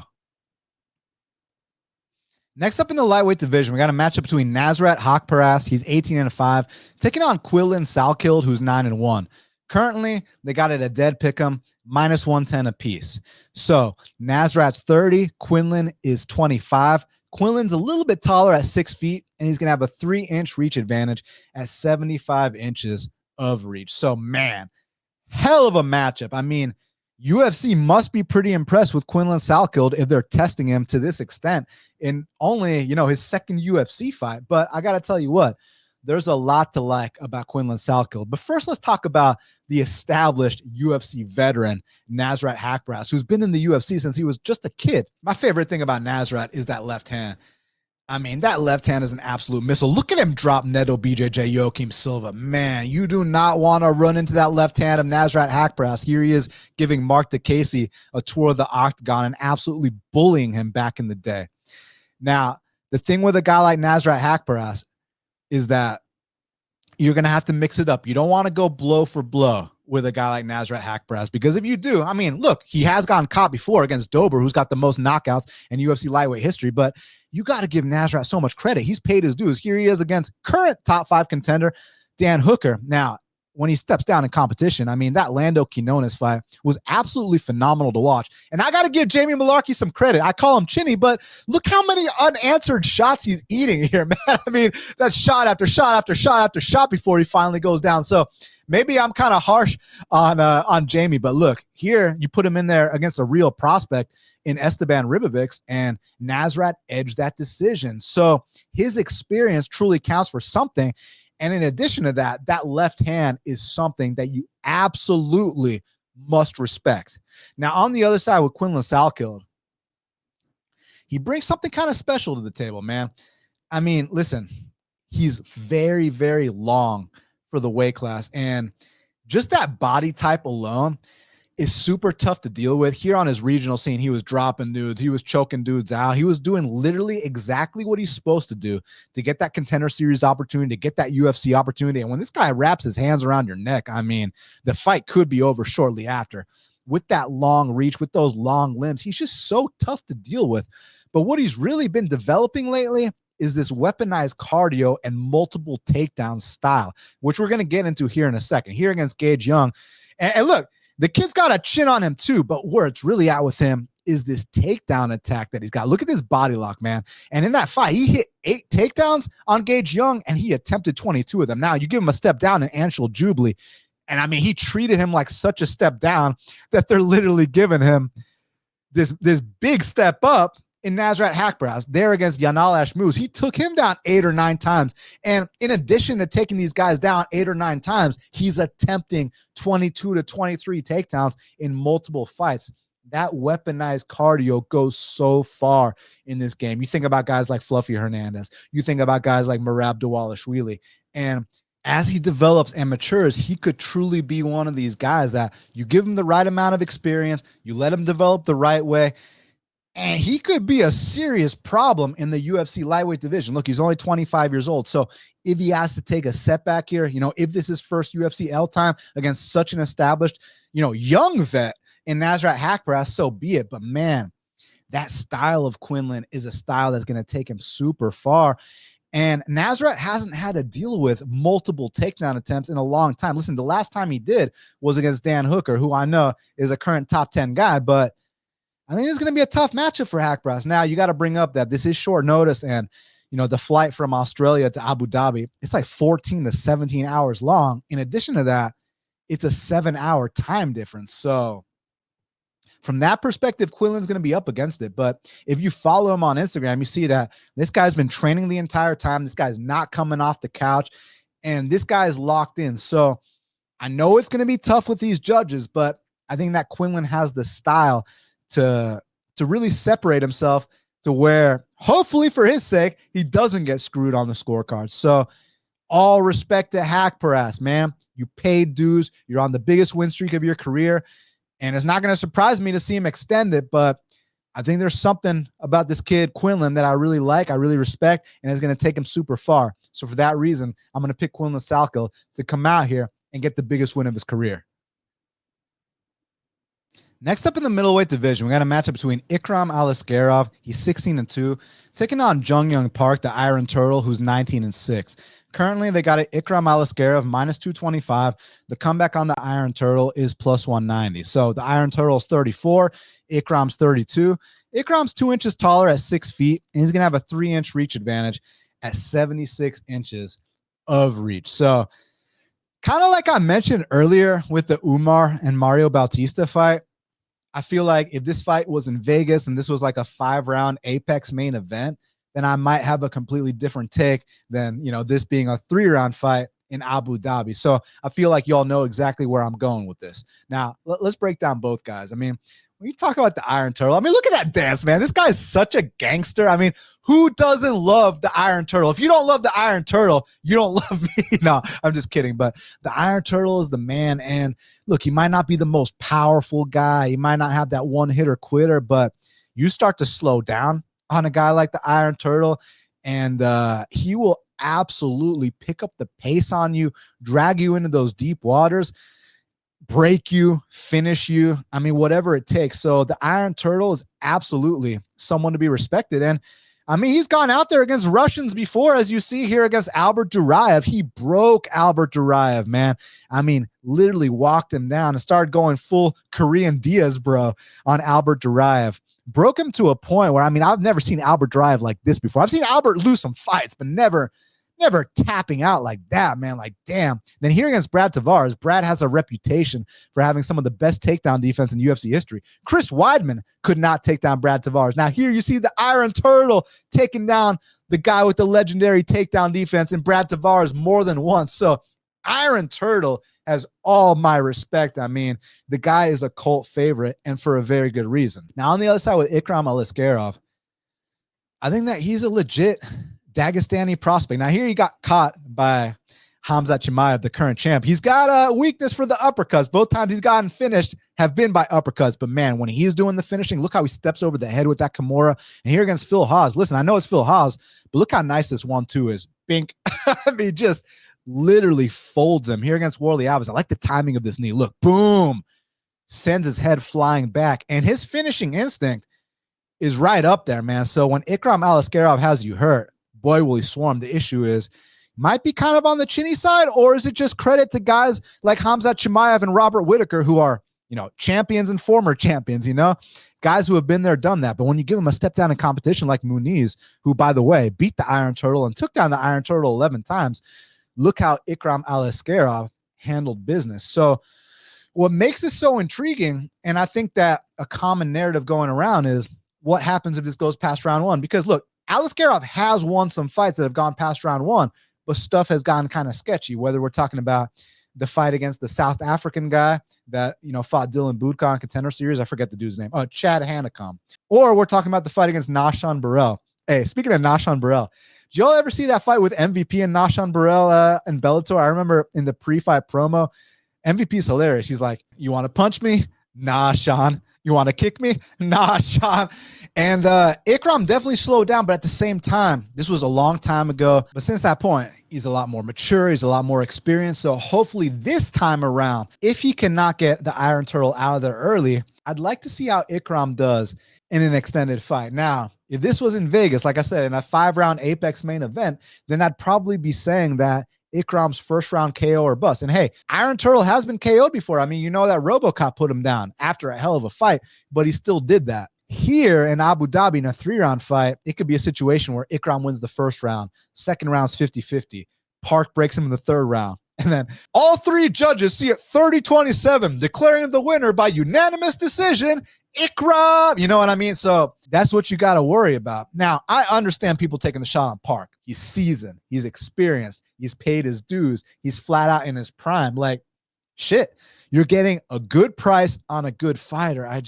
Next up in the lightweight division, we got a matchup between Nasrat Haqparast, he's 18-5, taking on Quinlan Salkilld, who's 9-1. Currently, they got it a dead pick'em, -110 apiece. So Nasrat's 30, Quinlan is 25. Quinlan's a little bit taller at 6 feet, and he's going to have a 3-inch reach advantage at 75 inches of reach. So, man, hell of a matchup. I mean, UFC must be pretty impressed with Quinlan Salkilld if they're testing him to this extent in only, his second UFC fight. But I got to tell you what, there's a lot to like about Quinlan Salkilld. But first, let's talk about the established UFC veteran, Nasrat Haqparast, who's been in the UFC since he was just a kid. My favorite thing about Nasrat is that left hand. I mean, that left hand is an absolute missile. Look at him drop Neto BJJ Joaquim Silva. Man, you do not want to run into that left hand of Nasrat Haqparast. Here he is giving Mark DeCasey a tour of the octagon and absolutely bullying him back in the day. Now, the thing with a guy like Nasrat Haqparast is that you're going to have to mix it up. You don't want to go blow for blow with a guy like Nasrat Haqparast, because if you do, I mean, look, he has gotten caught before against Dober, who's got the most knockouts in UFC lightweight history, but you got to give Nasrat so much credit. He's paid his dues. Here he is against current top 5 contender Dan Hooker. Now, when he steps down in competition, I mean, that Lando Quinones fight was absolutely phenomenal to watch. And I got to give Jamie Malarkey some credit. I call him Chinny, but look how many unanswered shots he's eating here, man. I mean, that's shot after shot after shot after shot before he finally goes down. So maybe I'm kind of harsh on Jamie, but look, here you put him in there against a real prospect in Esteban Ribovics, and Nasrat edged that decision. So his experience truly counts for something. And in addition to that, that left hand is something that you absolutely must respect. Now, on the other side with Quinlan Salkilld, he brings something kind of special to the table, man. I mean, listen, he's very, very long for the weight class. And just that body type alone is super tough to deal with. Here on his regional scene, he was dropping dudes. He was choking dudes out. He was doing literally exactly what he's supposed to do to get that Contender Series opportunity, to get that UFC opportunity. And when this guy wraps his hands around your neck, I mean, the fight could be over shortly after. With that long reach, with those long limbs, he's just so tough to deal with. But what he's really been developing lately is this weaponized cardio and multiple takedown style, which we're going to get into here in a second. Here against Gage Young. And look, the kid's got a chin on him too, but where it's really at with him is this takedown attack that he's got. Look at this body lock, man. And in that fight, he hit 8 takedowns on Gage Young, and he attempted 22 of them. Now, you give him a step down in Anshul Jubilee, and I mean, he treated him like such a step down that they're literally giving him this big step up in Nasrat Haqparast there against Yanal Ashmouz. He took him down 8 or 9 times. And in addition to taking these guys down 8 or 9 times, he's attempting 22 to 23 takedowns in multiple fights. That weaponized cardio goes so far in this game. You think about guys like Fluffy Hernandez. You think about guys like Merab Dawalishvili. And as he develops and matures, he could truly be one of these guys that you give him the right amount of experience, you let him develop the right way, and he could be a serious problem in the UFC lightweight division. Look, he's only 25 years old. So if he has to take a setback here, you know, if this is first UFC L time against such an established, you know, young vet in Nasrat Haqparast, so be it. But man, that style of Quinlan is a style that's going to take him super far. And Nasrat hasn't had to deal with multiple takedown attempts in a long time. Listen, the last time he did was against Dan Hooker, who I know is a current top 10 guy, but I think it's going to be a tough matchup for Haqparast. Now, you got to bring up that this is short notice, and you know the flight from Australia to Abu Dhabi, it's like 14 to 17 hours long. In addition to that, it's a 7-hour time difference. So from that perspective, Quinlan's going to be up against it. But if you follow him on Instagram, you see that this guy's been training the entire time. This guy's not coming off the couch, and this guy is locked in. So I know it's going to be tough with these judges, but I think that Quinlan has the style to really separate himself to where, hopefully for his sake, he doesn't get screwed on the scorecard. So all respect to Haqparast, man. You paid dues. You're on the biggest win streak of your career, and it's not going to surprise me to see him extend it, but I think there's something about this kid, Quinlan, that I really like, I really respect, and it's going to take him super far. So for that reason, I'm going to pick Quinlan Salkilld to come out here and get the biggest win of his career. Next up in the middleweight division, we got a matchup between Ikram Alieskerov, he's 16-2, taking on Jung Young Park, the Iron Turtle, who's 19-6. Currently, they got an Ikram Alieskerov minus 225. The comeback on the Iron Turtle is plus 190. So the Iron Turtle is 34, Ikram's 32. Ikram's 2 inches taller at 6 feet, and he's going to have a 3-inch reach advantage at 76 inches of reach. So kind of like I mentioned earlier with the Umar and Mario Bautista fight, I feel like if this fight was in Vegas and this was like a 5-round Apex main event, then I might have a completely different take than, you know, this being a 3-round fight in Abu Dhabi. So I feel like y'all know exactly where I'm going with this. Now, let's break down both guys. I mean, when you talk about the Iron Turtle, I mean, look at that dance, man. This guy is such a gangster. I mean, who doesn't love the Iron Turtle? If you don't love the Iron Turtle, you don't love me. No, I'm just kidding. But the Iron Turtle is the man. And look, he might not be the most powerful guy. He might not have that one-hitter quitter, but you start to slow down on a guy like the Iron Turtle, and he will absolutely pick up the pace on you, drag you into those deep waters. break you, finish you. I mean, whatever it takes. So the Iron Turtle is absolutely someone to be respected. And I mean, he's gone out there against Russians before, as you see here against Albert Duraev. He broke Albert Duraev, man. I mean, literally walked him down and started going full Korean Diaz, bro, on Albert Duraev. Broke him to a point where, I mean, I've never seen Albert Duraev like this before. I've seen Albert lose some fights, but never tapping out like that, man. Like, damn. Then here against Brad Tavares, Brad has a reputation for having some of the best takedown defense in UFC history. Chris Weidman could not take down Brad Tavares. Now here you see the Iron Turtle taking down the guy with the legendary takedown defense in Brad Tavares more than once. So Iron Turtle has all my respect. I mean, the guy is a cult favorite, and for a very good reason. Now on the other side with Ikram Alieskerov, I think that he's a legit Dagestani prospect. Now here he got caught by Khamzat Chimaev, the current champ. He's got a weakness for the uppercuts. Both times he's gotten finished have been by uppercuts. But man, when he's doing the finishing, look how he steps over the head with that Kimura. And here against Phil Haas, listen, I know it's Phil Haas, but look how nice this 1-2 is. Bink. I mean, just literally folds him. Here against Warley Alves, I like the timing of this knee. Look, boom. Sends his head flying back. And his finishing instinct is right up there, man. So when Ikram Alieskerov has you hurt, boy, will he swarm. The issue is, might be kind of on the chinny side, or is it just credit to guys like Khamzat Chimaev and Robert Whittaker, who are, you know, champions and former champions, you know, guys who have been there, done that. But when you give them a step down in competition like Muniz, who, by the way, beat the Iron Turtle and took down the Iron Turtle 11 times, look how Ikram Alieskerov handled business. So what makes this so intriguing, and I think that a common narrative going around, is what happens if this goes past round one? Because look, Alieskerov has won some fights that have gone past round one, but stuff has gotten kind of sketchy, whether we're talking about the fight against the South African guy that, you know, fought Dylan Budka in Contender Series. I forget the dude's name. Oh, Chad Hanekom. Or we're talking about the fight against Nashan Burrell. Hey, speaking of Nashan Burrell, did y'all ever see that fight with MVP and Nashan Burrell in Bellator? I remember in the pre-fight promo, MVP's hilarious. He's like, you want to punch me? Nah, Sean. You want to kick me? Nah, Sean. And Ikram definitely slowed down, but at the same time, this was a long time ago. But since that point, he's a lot more mature. He's a lot more experienced. So hopefully this time around, if he cannot get the Iron Turtle out of there early, I'd like to see how Ikram does in an extended fight. Now, if this was in Vegas, like I said, in a 5-round Apex main event, then I'd probably be saying that Ikram's first round KO or bust. And hey, Iron Turtle has been KO'd before. I mean, you know that RoboCop put him down after a hell of a fight, but he still did that. Here in Abu Dhabi in a 3-round fight, it could be a situation where Ikram wins the first round, second round's 50-50. Park breaks him in the 3rd round. And then all 3 judges see it 30-27, declaring the winner by unanimous decision, Ikram. You know what I mean? So that's what you got to worry about. Now, I understand people taking the shot on Park. He's seasoned. He's experienced. He's paid his dues. He's flat out in his prime. Like, shit. You're getting a good price on a good fighter. I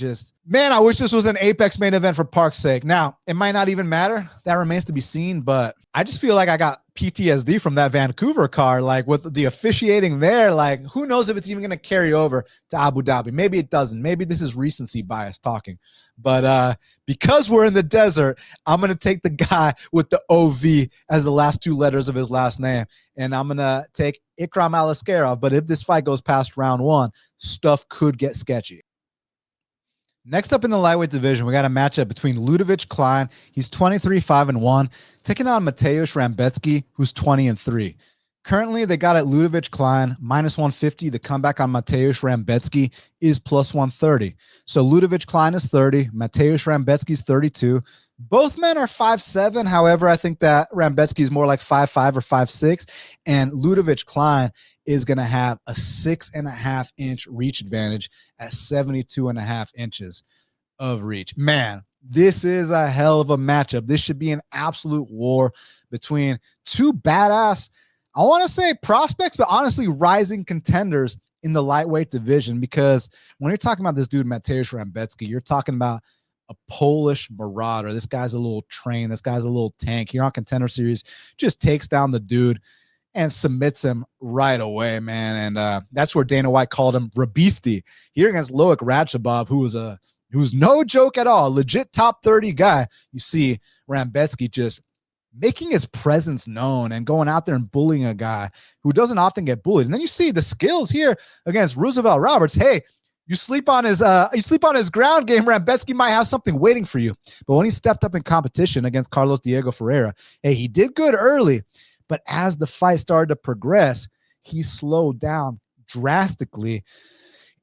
wish this was an Apex main event for Park's sake. Now, it might not even matter. That remains to be seen, but I just feel like I got PTSD from that Vancouver card. Like, with the officiating there, like, who knows if it's even going to carry over to Abu Dhabi. Maybe it doesn't. Maybe this is recency bias talking. But because we're in the desert, I'm going to take the guy with the OV as the last 2 letters of his last name. And I'm going to take Ikram Alieskerov. But if this fight goes past round 1, stuff could get sketchy. Next up in the lightweight division, we got a matchup between Ludovit Klein. He's 23-5-1, taking on Mateusz Rebecki, who's 20-3. Currently, they got at Ludovit Klein -150. The comeback on Mateusz Rebecki is +130. So Ludovit Klein is 30. Mateusz Rebecki is 32. Both men are 5'7". However, I think that Rebecki is more like 5'5" or 5'6", and Ludovit Klein is going to have a 6.5-inch reach advantage at 72.5 inches of reach. Man, this is a hell of a matchup. This should be an absolute war between 2 badass, I want to say prospects, but honestly rising contenders in the lightweight division, because when you're talking about this dude, Mateusz Rebecki, you're talking about a Polish marauder. This guy's a little train. This guy's a little tank. Here on Contender Series, just takes down the dude and submits him right away, man. And that's where Dana White called him Rabisti. Here against Loic Radzhabov, who's no joke at all, legit top 30 guy. You see Rebecki just making his presence known and going out there and bullying a guy who doesn't often get bullied. And then you see the skills here against Roosevelt Roberts. Hey, you sleep on his ground game, Rebecki might have something waiting for you. But when he stepped up in competition against Carlos Diego Ferreira, hey, he did good early, but as the fight started to progress, he slowed down drastically,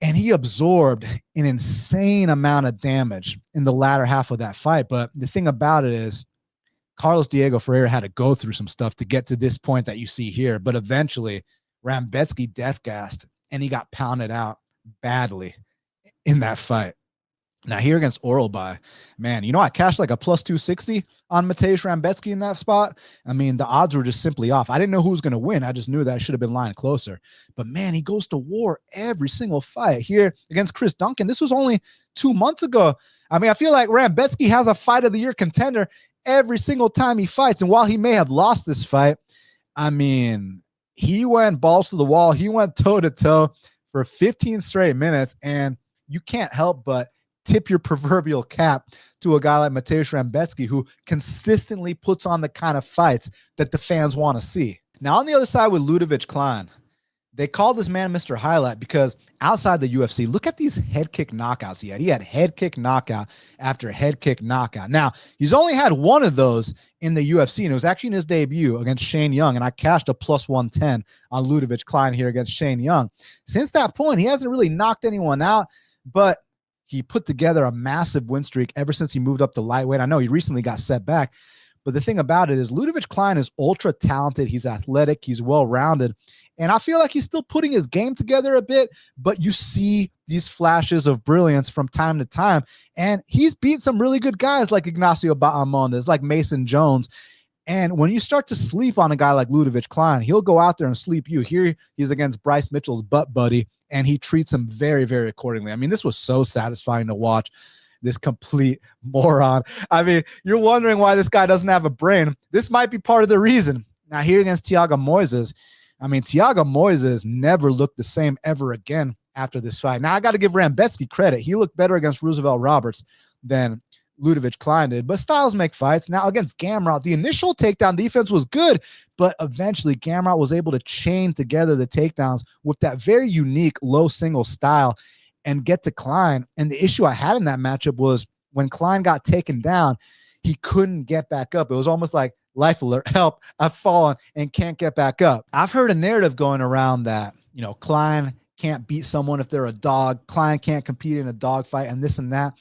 and he absorbed an insane amount of damage in the latter half of that fight. But the thing about it is, Carlos Diego Ferreira had to go through some stuff to get to this point that you see here. But eventually, Rebecki death gassed, and he got pounded out badly in that fight. Now here against Oralby, man, you know, I cashed like a plus 260 on Mateusz Rebecki in that spot. I mean, the odds were just simply off. I didn't know who was going to win. I just knew that I should have been lying closer. But man, he goes to war every single fight. Here against Chris Duncan, this was only 2 months ago. I mean, I feel like Rebecki has a fight of the year contender every single time he fights. And while he may have lost this fight, I mean, he went balls to the wall. He went toe to toe for 15 straight minutes. And you can't help but tip your proverbial cap to a guy like Mateusz Rebecki, who consistently puts on the kind of fights that the fans want to see. Now, on the other side with Ludovit Klein, they call this man Mr. Highlight because outside the UFC, look at these head kick knockouts he had. He had head kick knockout after head kick knockout. Now, he's only had one of those in the UFC, and it was actually in his debut against Shane Young, and I cashed a plus 110 on Ludovit Klein here against Shane Young. Since that point, he hasn't really knocked anyone out, but he put together a massive win streak ever since he moved up to lightweight. I know he recently got set back, but the thing about it is Ludovit Klein is ultra talented. He's athletic. He's well-rounded. And I feel like he's still putting his game together a bit, but you see these flashes of brilliance from time to time. And he's beat some really good guys like Ignacio Bahamondes, like Mason Jones. And when you start to sleep on a guy like Ludovit Klein, he'll go out there and sleep you. Here he's against Bryce Mitchell's butt buddy, and he treats him very, very accordingly. I mean, this was so satisfying to watch. This complete moron. I mean, you're wondering why this guy doesn't have a brain. This might be part of the reason. Now, here against Thiago Moises, I mean, Thiago Moises never looked the same ever again after this fight. Now, I got to give Rebecki credit. He looked better against Roosevelt Roberts than Ludovit Klein did, but styles make fights. Now, against Gamrot, the initial takedown defense was good, but eventually Gamrot was able to chain together the takedowns with that very unique low single style and get to Klein. And the issue I had in that matchup was when Klein got taken down, he couldn't get back up. It was almost like, life alert, help, I've fallen and can't get back up. I've heard a narrative going around that, you know, Klein can't beat someone if they're a dog. Klein can't compete in a dog fight and this and that.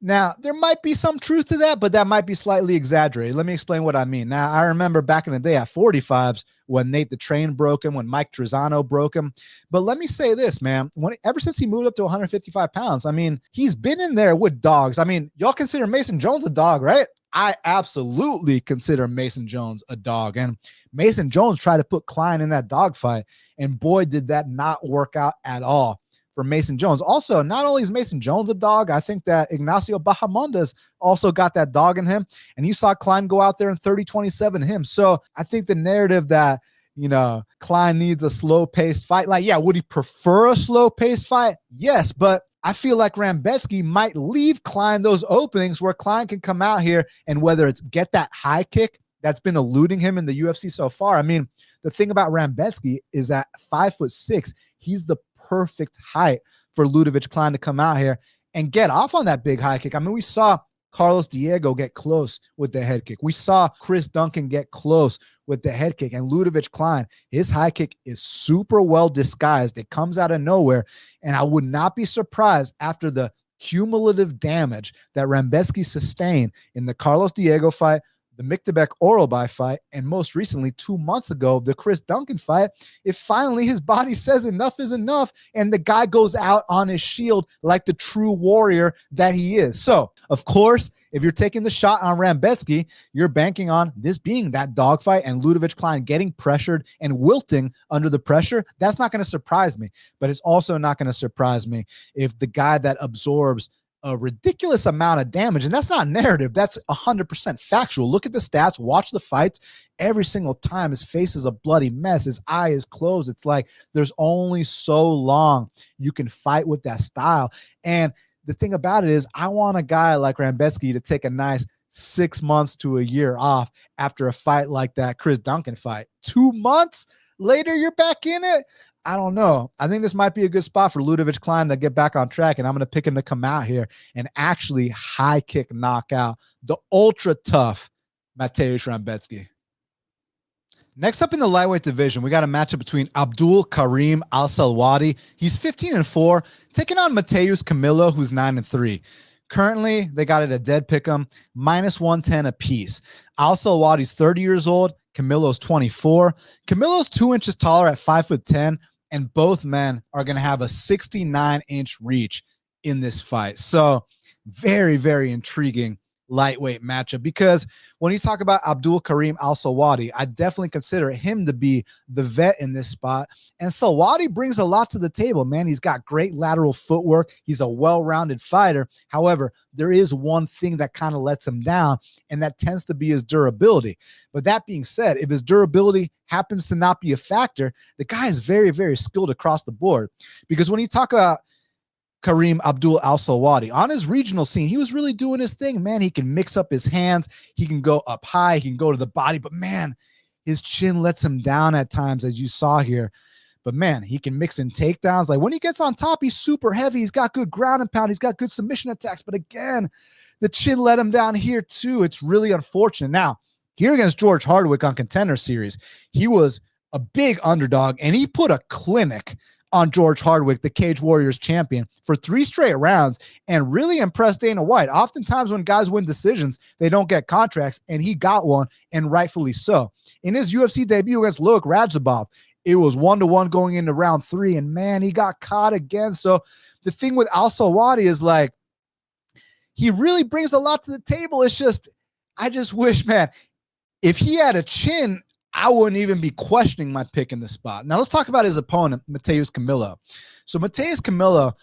Now, there might be some truth to that, but that might be slightly exaggerated. Let me explain what I mean. Now, I remember back in the day at 45s when Nate the Train broke him, when Mike Trezano broke him. But let me say this, man. Ever since he moved up to 155 pounds, I mean, he's been in there with dogs. I mean, y'all consider Mason Jones a dog, right? I absolutely consider Mason Jones a dog. And Mason Jones tried to put Klein in that dog fight, and boy, did that not work out at all for Mason Jones. Also, not only is Mason Jones a dog, I think that Ignacio Bahamondes also got that dog in him. And you saw Klein go out there and 30-27 him. So I think the narrative that, you know, Klein needs a slow-paced fight, like, yeah, would he prefer a slow-paced fight? Yes, but I feel like Rebecki might leave Klein those openings where Klein can come out here and whether it's get that high kick that's been eluding him in the UFC so far. I mean, the thing about Rebecki is that 5'6", he's the perfect height for Ludovit Klein to come out here and get off on that big high kick. I mean, we saw Carlos Diego get close with the head kick. We saw Chris Duncan get close with the head kick. And Ludovit Klein, his high kick is super well disguised. It comes out of nowhere. And I would not be surprised after the cumulative damage that Rebecki sustained in the Carlos Diego fight, the Miktabek Oralby fight, and most recently 2 months ago, the Chris Duncan fight, if finally his body says enough is enough and the guy goes out on his shield like the true warrior that he is. So, of course, if you're taking the shot on Rebecki, you're banking on this being that dogfight and Ludovit Klein getting pressured and wilting under the pressure. That's not going to surprise me, but it's also not going to surprise me if the guy that absorbs a ridiculous amount of damage, and that's not narrative, that's 100% factual. Look at the stats, watch the fights. Every single time his face is a bloody mess, his eye is closed. It's like there's only so long you can fight with that style. And the thing about it is I want a guy like Rebecki to take a nice 6 months to a year off after a fight like that Chris Duncan fight. 2 months later, you're back in it? I don't know. I think this might be a good spot for Ludovit Klein to get back on track, and I'm going to pick him to come out here and actually high kick knockout the ultra tough Mateusz Rebecki. Next up in the lightweight division, we got a matchup between Abdul Kareem Al-Selwady. He's 15-4, taking on Matheus Camilo, who's 9-3. Currently, they got it a dead pick'em, -110 apiece. Al-Selwady's 30 years old. Camilo's 24. Camilo's 2 inches taller at 5'10", and both men are going to have a 69-inch reach in this fight. So very, very intriguing lightweight matchup, because when you talk about Abdul Kareem Al-Selwady, I definitely consider him to be the vet in this spot. And Selwady brings a lot to the table, man. He's got great lateral footwork. He's a well-rounded fighter. However, there is one thing that kind of lets him down, and that tends to be his durability. But that being said, if his durability happens to not be a factor, the guy is very, very skilled across the board. Because when you talk about Kareem Abdul Al-Selwady on his regional scene, he was really doing his thing, man. He can mix up his hands. He can go up high. He can go to the body. But, man, his chin lets him down at times, as you saw here. But, man, he can mix in takedowns. Like, when he gets on top, he's super heavy. He's got good ground and pound. He's got good submission attacks. But, again, the chin let him down here, too. It's really unfortunate. Now, here against George Hardwick on Contender Series, he was a big underdog, and he put a clinic on George Hardwick, the Cage Warriors champion, for 3 straight rounds, and really impressed Dana White. Oftentimes when guys win decisions, they don't get contracts, and he got one, and rightfully so. In his UFC debut against Loic Radzhabov, it was 1-1 going into round 3, and man, he got caught again. So the thing with Al-Selwady is, like, he really brings a lot to the table. It's just, I just wish, man, if he had a chin, I wouldn't even be questioning my pick in the spot. Now, let's talk about his opponent, Matheus Camilo. So Matheus Camilo,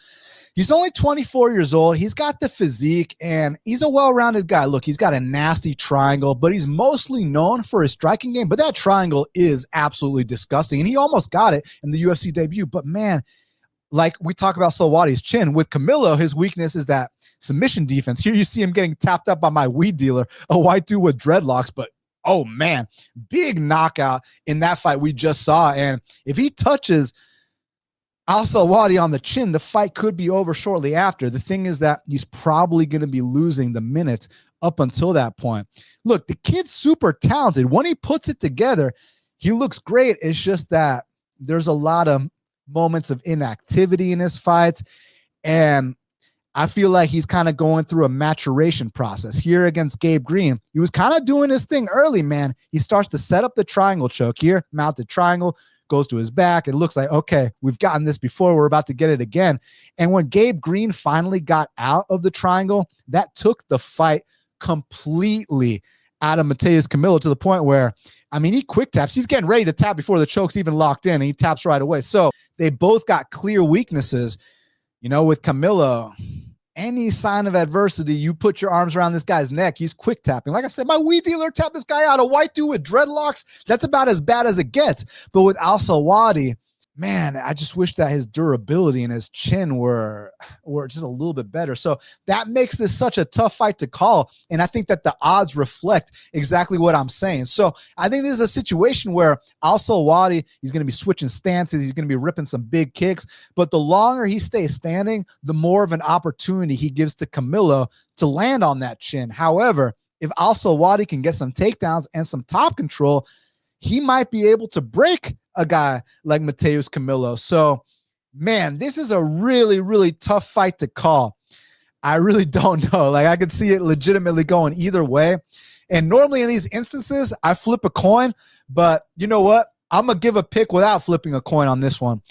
he's only 24 years old. He's got the physique, and he's a well-rounded guy. Look, he's got a nasty triangle, but he's mostly known for his striking game. But that triangle is absolutely disgusting, and he almost got it in the UFC debut. But, man, like we talk about Selwady's chin, with Camilo, his weakness is that submission defense. Here you see him getting tapped up by my weed dealer, a white dude with dreadlocks, but oh, man, big knockout in that fight we just saw. And if he touches Al-Selwady on the chin, the fight could be over shortly after. The thing is that he's probably going to be losing the minutes up until that point. Look, the kid's super talented. When he puts it together, he looks great. It's just that there's a lot of moments of inactivity in his fights, and I feel like he's kind of going through a maturation process. Here against Gabe Green, he was kind of doing his thing early, man. He starts to set up the triangle choke here, mounted triangle, goes to his back. It looks like, okay, we've gotten this before. We're about to get it again. And when Gabe Green finally got out of the triangle, that took the fight completely out of Matheus Camilo, to the point where, I mean, he quick taps. He's getting ready to tap before the choke's even locked in, and he taps right away. So they both got clear weaknesses. You know, with Camilo, any sign of adversity, you put your arms around this guy's neck, he's quick tapping. Like I said, my weed dealer tapped this guy out, a white dude with dreadlocks. That's about as bad as it gets. But with Al-Selwady, man, I just wish that his durability and his chin were just a little bit better. So that makes this such a tough fight to call. And I think that the odds reflect exactly what I'm saying. So I think this is a situation where Al-Selwady, he's going to be switching stances. He's going to be ripping some big kicks. But the longer he stays standing, the more of an opportunity he gives to Camilo to land on that chin. However, if Al-Selwady can get some takedowns and some top control, he might be able to break a guy like Matheus Camilo. So, man, this is a really, really tough fight to call. I really don't know. Like, I could see it legitimately going either way. And normally in these instances, I flip a coin. But you know what? I'm going to give a pick without flipping a coin on this one.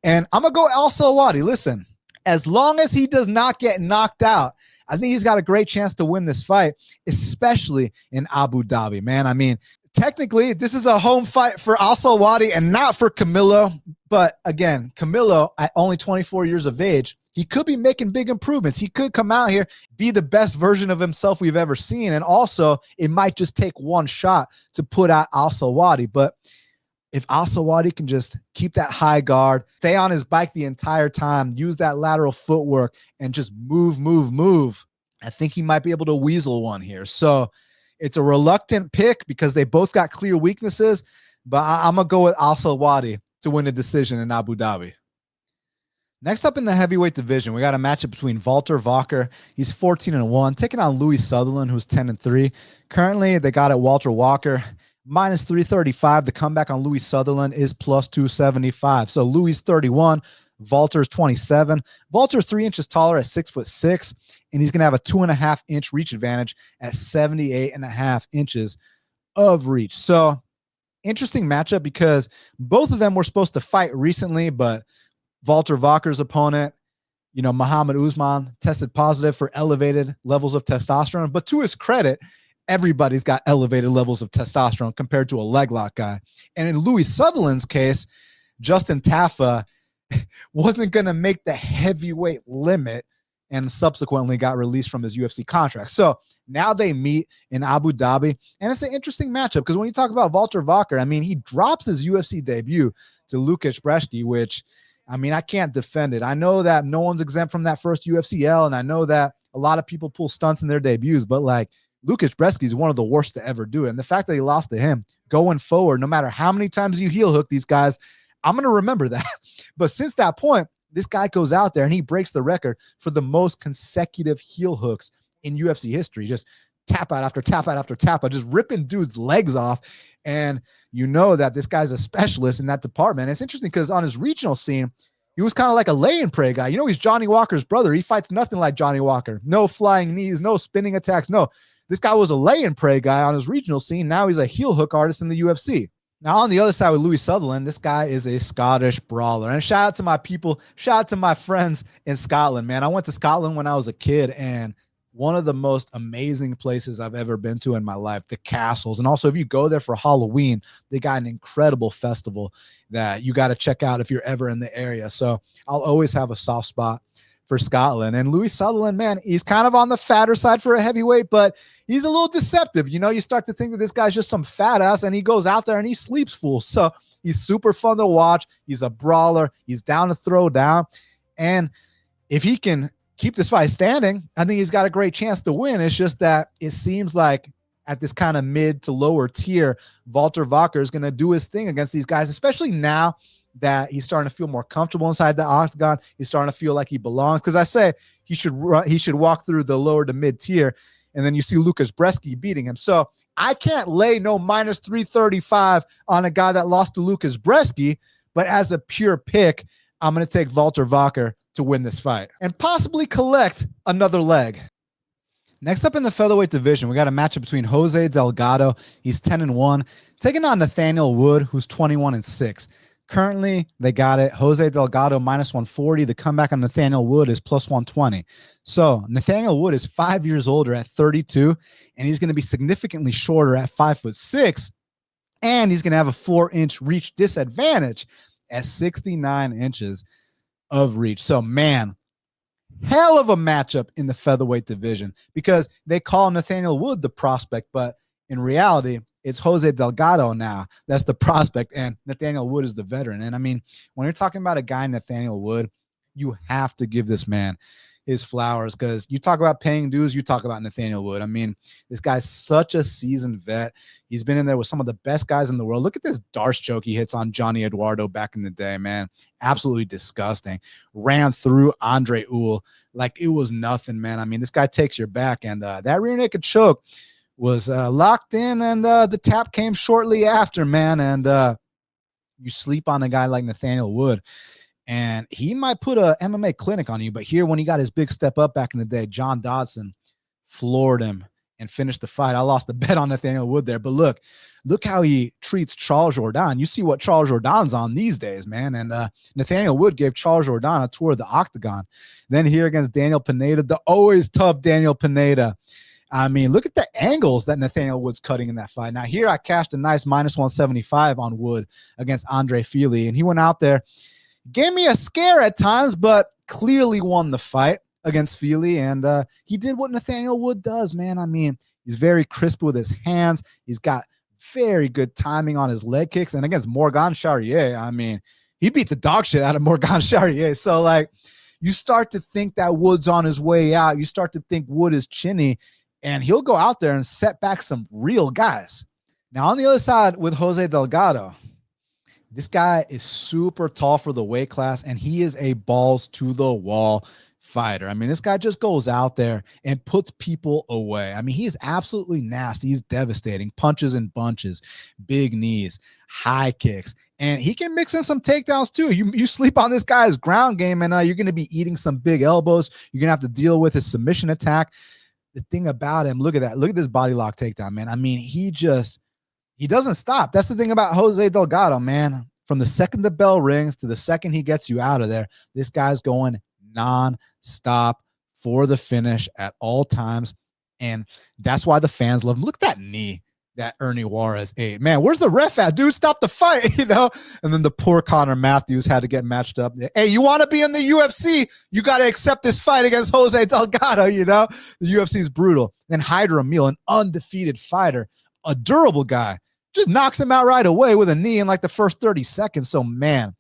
And I'm going to go Al-Selwady. Listen, as long as he does not get knocked out, I think he's got a great chance to win this fight, especially in Abu Dhabi, man. I mean, technically, this is a home fight for Al-Selwady and not for Camilo. But again, Camilo, at only 24 years of age, he could be making big improvements. He could come out here, be the best version of himself we've ever seen. And also, it might just take one shot to put out Al-Selwady. But if Al-Selwady can just keep that high guard, stay on his bike the entire time, use that lateral footwork, and just move, I think he might be able to weasel one here. So it's a reluctant pick because they both got clear weaknesses, but I'm going to go with Selwady to win a decision in Abu Dhabi. Next up in the heavyweight division, we got a matchup between Walter Walker. He's 14-1, taking on Louis Sutherland, who's 10-3. Currently, they got it Walter Walker minus 335. The comeback on Louis Sutherland is plus 275. So Louis 31, Walter's 27. Walter's 3 inches taller at 6'6", and he's going to have a 2.5-inch reach advantage at 78.5 inches of reach. So interesting matchup because both of them were supposed to fight recently, but Walter Walker's opponent, Muhammad Usman, tested positive for elevated levels of testosterone. But to his credit, everybody's got elevated levels of testosterone compared to a leg lock guy. And in Louis Sutherland's case, Justin Tafa wasn't going to make the heavyweight limit and subsequently got released from his UFC contract. So now they meet in Abu Dhabi, and it's an interesting matchup because when you talk about Walter Walker, he drops his UFC debut to Rebecki, which I can't defend it. I know that no one's exempt from that first UFCL, and I know that a lot of people pull stunts in their debuts, but Rebecki is one of the worst to ever do it. And the fact that he lost to him going forward, no matter how many times you heel hook these guys, I'm going to remember that. But since that point, this guy goes out there and he breaks the record for the most consecutive heel hooks in UFC history. Just tap out after tap out after tap out, just ripping dudes' legs off. And that this guy's a specialist in that department. It's interesting because on his regional scene, he was kind of like a lay and pray guy. He's Johnny Walker's brother. He fights nothing like Johnny Walker. No flying knees, no spinning attacks. No, this guy was a lay and pray guy on his regional scene. Now he's a heel hook artist in the UFC. Now on the other side with Louis Sutherland, this guy is a Scottish brawler. And shout out to my people, shout out to my friends in Scotland, man. I went to Scotland when I was a kid, and one of the most amazing places I've ever been to in my life, the castles. And also, if you go there for Halloween, they got an incredible festival that you got to check out if you're ever in the area. So I'll always have a soft spot for Scotland. And Louis Sutherland, man, he's kind of on the fatter side for a heavyweight, but he's a little deceptive. You start to think that this guy's just some fat ass, and he goes out there and he sleeps fools. So he's super fun to watch. He's a brawler. He's down to throw down. And if he can keep this fight standing, I think he's got a great chance to win. It's just that it seems like at this kind of mid to lower tier, Walter Walker is going to do his thing against these guys, especially now that he's starting to feel more comfortable inside the octagon. He's starting to feel like he belongs. Because I say he should walk through the lower to mid tier, and then you see Rebecki beating him. So I can't lay no minus 335 on a guy that lost to Rebecki, but as a pure pick, I'm going to take Walter Walker to win this fight and possibly collect another leg. Next up in the featherweight division, we got a matchup between Jose Delgado. He's 10-1, taking on Nathaniel Wood, who's 21-6. Currently, they got it Jose Delgado minus 140. The comeback on Nathaniel Wood is plus 120. So Nathaniel Wood is 5 years older at 32, and he's going to be significantly shorter at 5'6", and he's going to have a 4-inch reach disadvantage at 69 inches of reach. So, man, hell of a matchup in the featherweight division because they call Nathaniel Wood the prospect, but in reality, it's Jose Delgado now that's the prospect, and Nathaniel Wood is the veteran. And when you're talking about a guy, Nathaniel Wood, you have to give this man his flowers because you talk about paying dues, you talk about Nathaniel Wood. This guy's such a seasoned vet. He's been in there with some of the best guys in the world. Look at this Darce choke he hits on Johnny Eduardo back in the day, man. Absolutely disgusting. Ran through Andre Uhl like it was nothing, man. This guy takes your back, and that rear naked choke was locked in, and the tap came shortly after, man. And you sleep on a guy like Nathaniel Wood, and he might put a MMA clinic on you. But here, when he got his big step up back in the day, John Dodson floored him and finished the fight. I lost a bet on Nathaniel Wood there. But look how he treats Charles Jourdain. You see what Charles Jourdain's on these days, man. And Nathaniel Wood gave Charles Jourdain a tour of the octagon. Then here against Daniel Pineda, the always tough Daniel Pineda. Look at the angles that Nathaniel Wood's cutting in that fight. Now, here I cashed a nice minus 175 on Wood against Andre Fili, and he went out there, gave me a scare at times, but clearly won the fight against Fili, and he did what Nathaniel Wood does, man. He's very crisp with his hands. He's got very good timing on his leg kicks, and against Morgan Charrier, he beat the dog shit out of Morgan Charrier. So, you start to think that Wood's on his way out. You start to think Wood is chinny, and he'll go out there and set back some real guys. Now, on the other side with Jose Delgado, this guy is super tall for the weight class, and he is a balls to the wall fighter. I mean, this guy just goes out there and puts people away. I mean, he's absolutely nasty. He's devastating. Punches and bunches, big knees, high kicks, and he can mix in some takedowns too. You sleep on this guy's ground game, and you're going to be eating some big elbows. You're going to have to deal with his submission attack. The thing about him, look at that. Look at this body lock takedown, man. I mean, he doesn't stop. That's the thing about Jose Delgado, man. From the second the bell rings to the second he gets you out of there, this guy's going non-stop for the finish at all times. And that's why the fans love him. Look at that knee that Ernie Juarez ate. Man, where's the ref at? Dude, stop the fight, you know? And then the poor Connor Matthews had to get matched up. Hey, you want to be in the UFC? You got to accept this fight against Jose Delgado, you know? The UFC is brutal. Then Hyder Emil, an undefeated fighter, a durable guy, just knocks him out right away with a knee in like the first 30 seconds. So, man,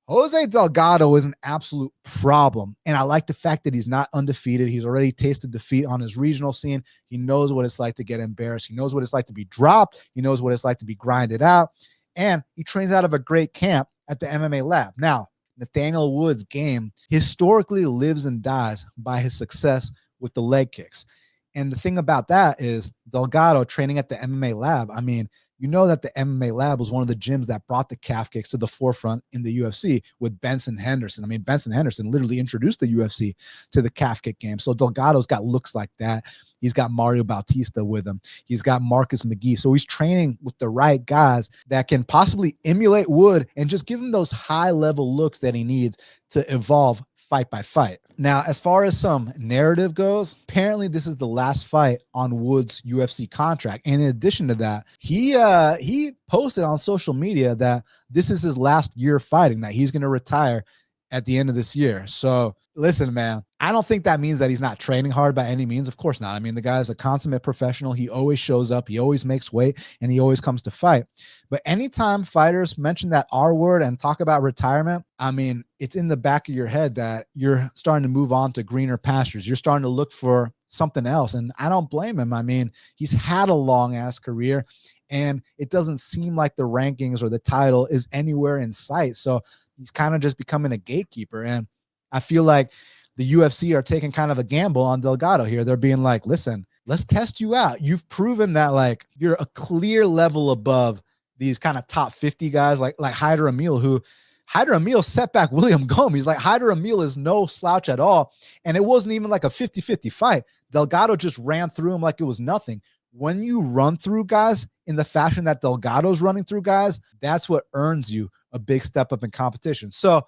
Jose Delgado is an absolute problem. And I like the fact that he's not undefeated. He's already tasted defeat on his regional scene. He knows what it's like to get embarrassed. He knows what it's like to be dropped. He knows what it's like to be grinded out. And he trains out of a great camp at the MMA Lab. Now, Nathaniel Wood's game historically lives and dies by his success with the leg kicks. And the thing about that is Delgado training at the MMA Lab. I mean, you know that the MMA Lab was one of the gyms that brought the calf kicks to the forefront in the UFC with Benson Henderson. I mean, Benson Henderson literally introduced the UFC to the calf kick game. So Delgado's got looks like that. He's got Mario Bautista with him. He's got Marcus McGee. So he's training with the right guys that can possibly emulate Wood and just give him those high-level looks that he needs to evolve fight by fight. Now, as far as some narrative goes, apparently this is the last fight on Wood's UFC contract. And in addition to that, he posted on social media that this is his last year fighting, that he's going to retire at the end of this year. So listen, man, I don't think that means that he's not training hard by any means. Of course not. I mean, the guy is a consummate professional. He always shows up. He always makes weight, and he always comes to fight. But anytime fighters mention that R word and talk about retirement, I mean, it's in the back of your head that you're starting to move on to greener pastures. You're starting to look for something else. And I don't blame him. I mean, he's had a long ass career, and it doesn't seem like the rankings or the title is anywhere in sight. So he's kind of just becoming a gatekeeper. And I feel like the UFC are taking kind of a gamble on Delgado here. They're being like, listen, let's test you out. You've proven that like you're a clear level above these kind of top 50 guys like Hyder Emil, who Hyder Emil set back William Gomes. Like Hyder Emil is no slouch at all. And it wasn't even like a 50-50 fight. Delgado just ran through him like it was nothing. When you run through guys in the fashion that Delgado's running through guys, that's what earns you a big step up in competition. So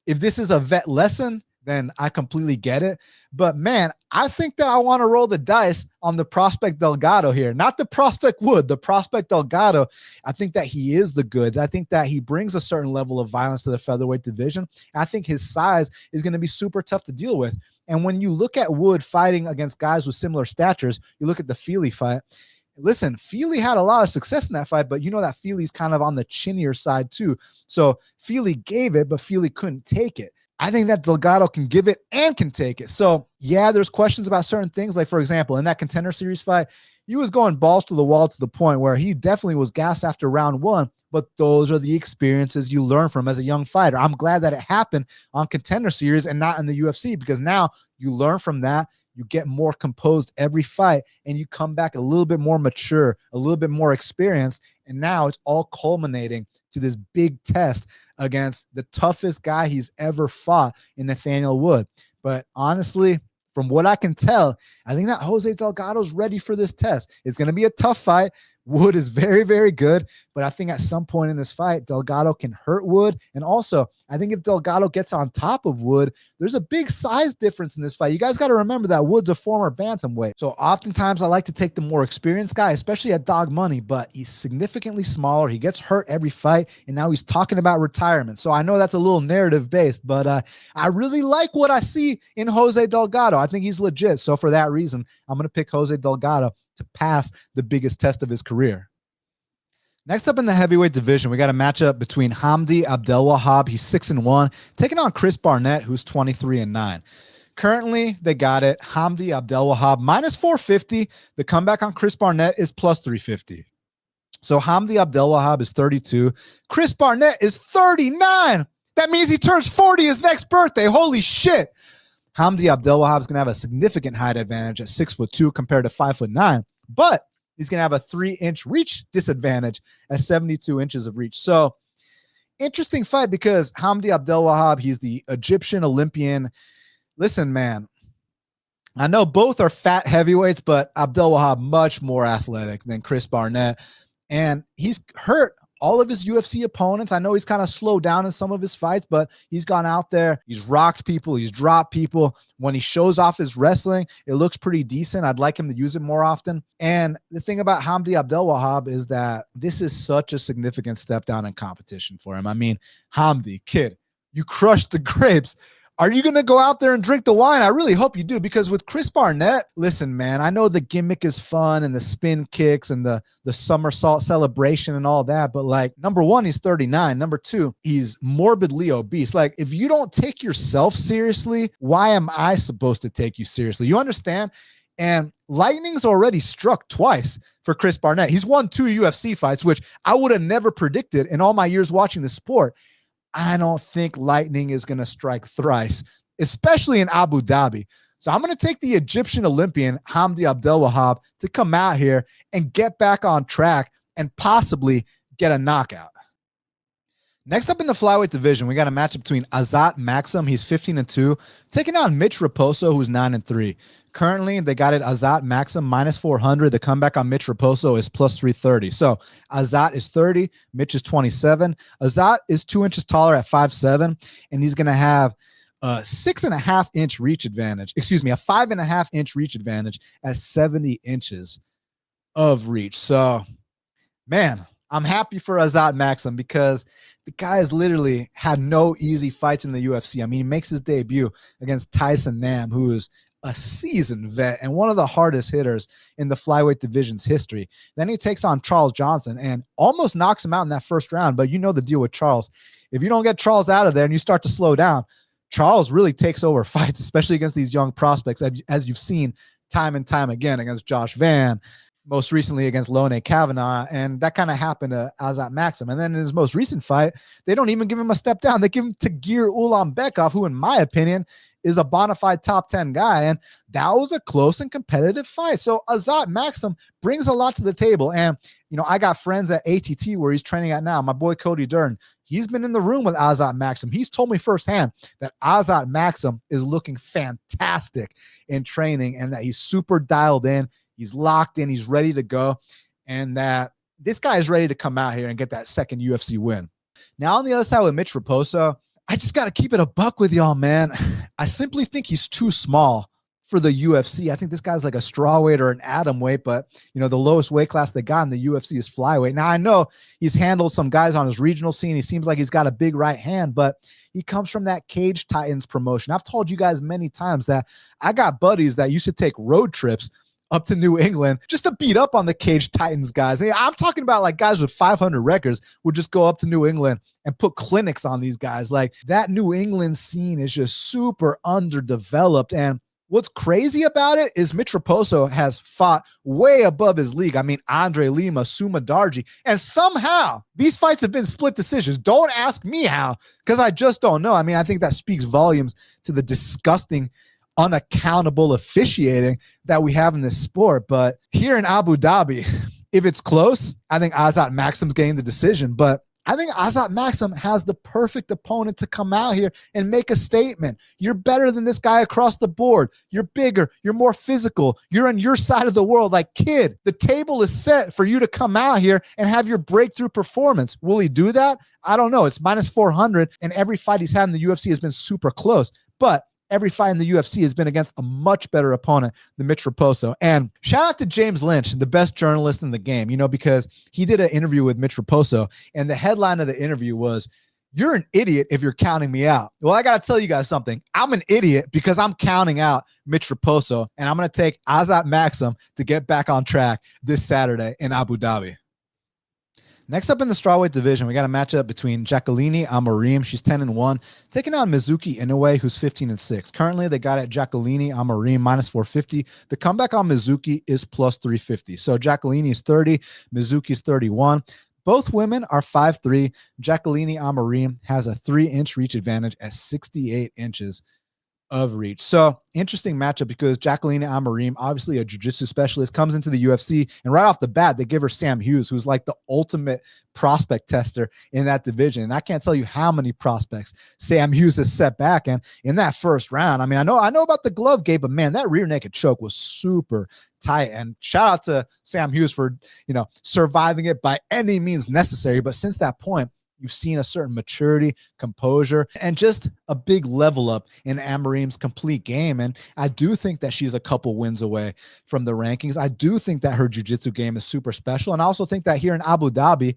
if this is a vet lesson, then I completely get it. But man, I think that I want to roll the dice on the prospect Delgado here, not the prospect Wood, the prospect Delgado. I think that he is the goods. I think that he brings a certain level of violence to the featherweight division. I think his size is going to be super tough to deal with. And when you look at Wood fighting against guys with similar statures, you look at the Feely fight. Listen, Feely had a lot of success in that fight, but you know that Feely's kind of on the chinnier side too. So Feely gave it, but Feely couldn't take it. I think that Delgado can give it and can take it. So yeah, there's questions about certain things. Like for example, in that Contender Series fight, he was going balls to the wall to the point where he definitely was gassed after round one, but those are the experiences you learn from as a young fighter. I'm glad that it happened on Contender Series and not in the UFC, because now you learn from that. You get more composed every fight, and you come back a little bit more mature, a little bit more experienced, and now it's all culminating to this big test against the toughest guy he's ever fought in Nathaniel Wood. But honestly, from what I can tell, I think that Jose Delgado's ready for this test. It's going to be a tough fight. Wood is very, very good, but I think at some point in this fight, Delgado can hurt Wood. And also, I think if Delgado gets on top of Wood, there's a big size difference in this fight. You guys got to remember that Wood's a former bantamweight. So oftentimes I like to take the more experienced guy, especially at dog money, but he's significantly smaller. He gets hurt every fight, and now he's talking about retirement. So I know that's a little narrative based, but I really like what I see in Jose Delgado. I think he's legit. So for that reason, I'm going to pick Jose Delgado to pass the biggest test of his career. Next up in the heavyweight division, we got a matchup between Hamdi Abdelwahab, he's 6-1, taking on Chris Barnett, who's 23-9. Currently, they got it. Hamdi Abdelwahab minus 450. The comeback on Chris Barnett is plus 350. So Hamdi Abdelwahab is 32. Chris Barnett is 39. That means he turns 40 his next birthday. Holy shit. Hamdi Abdelwahab is going to have a significant height advantage at 6'2" compared to 5'9", but he's going to have a 3-inch reach disadvantage at 72 inches of reach. So interesting fight because Hamdi Abdelwahab, he's the Egyptian Olympian. Listen, man, I know both are fat heavyweights, but Abdelwahab much more athletic than Chris Barnett. And he's hurt all of his UFC opponents. I know he's kind of slowed down in some of his fights, but he's gone out there. He's rocked people. He's dropped people. When he shows off his wrestling, it looks pretty decent. I'd like him to use it more often. And the thing about Hamdi Abdelwahab is that this is such a significant step down in competition for him. I mean, Hamdi, kid, you crushed the grapes. Are you going to go out there and drink the wine? I really hope you do, because with Chris Barnett, listen, man, I know the gimmick is fun and the spin kicks and the somersault celebration and all that, but like, number one, he's 39. Number two, he's morbidly obese. Like, if you don't take yourself seriously, why am I supposed to take you seriously? You understand? And lightning's already struck twice for Chris Barnett. He's won 2 UFC fights, which I would have never predicted in all my years watching the sport. I don't think lightning is going to strike thrice, especially in Abu Dhabi. So I'm going to take the Egyptian Olympian, Hamdi Abdelwahab, to come out here and get back on track and possibly get a knockout. Next up in the flyweight division, we got a matchup between Azat Maxim, he's 15-2, taking on Mitch Raposo, who's 9-3. Currently, they got it Azat Maxim minus 400. The comeback on Mitch Raposo is plus 330. So Azat is 30, Mitch is 27. Azat is 2 inches taller at 5'7", and he's going to have a 6.5-inch reach advantage. Excuse me, a 5.5-inch reach advantage at 70 inches of reach. So, man, I'm happy for Azat Maxim because the guy has literally had no easy fights in the UFC. I mean, he makes his debut against Tyson Nam, who is a seasoned vet and one of the hardest hitters in the flyweight division's history. Then he takes on Charles Johnson and almost knocks him out in that first round. But you know the deal with Charles. If you don't get Charles out of there and you start to slow down, Charles really takes over fights, especially against these young prospects, as you've seen time and time again against Josh Van, most recently against Lone Kavanaugh, and that kind of happened to Azat Maxim. And then in his most recent fight, they don't even give him a step down. They give him Tagir Ulanbekov, who, in my opinion, is a bona fide top 10 guy. And that was a close and competitive fight. So Azat Maxim brings a lot to the table. And, you know, I got friends at ATT where he's training at now. My boy, Cody Dern, he's been in the room with Azat Maxim. He's told me firsthand that Azat Maxim is looking fantastic in training and that he's super dialed in. He's locked in. He's ready to go. And that this guy is ready to come out here and get that second UFC win. Now on the other side with Mitch Raposo, I just got to keep it a buck with y'all, man. I simply think he's too small for the UFC. I think this guy's like a strawweight or an atom weight, but you know, the lowest weight class they got in the UFC is flyweight. Now I know he's handled some guys on his regional scene. He seems like he's got a big right hand, but he comes from that Cage Titans promotion. I've told you guys many times that I got buddies that used to take road trips up to New England just to beat up on the Cage Titans guys. I'm talking about like guys with 500 records would just go up to New England and put clinics on these guys. Like that New England scene is just super underdeveloped. And what's crazy about it is Mitch Raposo has fought way above his league. I mean, Andre Lima, Suma Darji, and somehow these fights have been split decisions. Don't ask me how, because I just don't know. I mean, I think that speaks volumes to the disgusting, unaccountable officiating that we have in this sport. But here in Abu Dhabi, if it's close, I think Azat Maxim's getting the decision. But I think Azat Maxim has the perfect opponent to come out here and make a statement. You're better than this guy across the board. You're bigger. You're more physical. You're on your side of the world. Like, kid, the table is set for you to come out here and have your breakthrough performance. Will he do that? I don't know. It's minus 400, and every fight he's had in the UFC has been super close. But every fight in the UFC has been against a much better opponent than Mitch Raposo. And shout out to James Lynch, the best journalist in the game, you know, because he did an interview with Mitch Raposo, and the headline of the interview was, "You're an idiot if you're counting me out." Well, I got to tell you guys something. I'm an idiot because I'm counting out Mitch Raposo, and I'm going to take Azat Maxim to get back on track this Saturday in Abu Dhabi. Next up in the strawweight division, we got a matchup between Jacqueline Amorim. She's 10-1, taking on Mizuki Inoue, who's 15-6. Currently, they got it Jacqueline Amorim minus 450. The comeback on Mizuki is plus 350. So Jacqueline is 30, Mizuki is 31. Both women are 5'3". Jacqueline Amorim has a 3-inch reach advantage at 68 inches of reach. So interesting matchup because Jacqueline Amorim, obviously a jiu-jitsu specialist, comes into the UFC, and right off the bat, they give her Sam Hughes, who's like the ultimate prospect tester in that division. And I can't tell you how many prospects Sam Hughes has set back. And in that first round, I mean, I know about the glove game, but man, that rear naked choke was super tight. And shout out to Sam Hughes for, surviving it by any means necessary. But since that point, you've seen a certain maturity, composure, and just a big level up in Amorim's complete game. And I do think that she's a couple wins away from the rankings. I do think that her jiu-jitsu game is super special. And I also think that here in Abu Dhabi,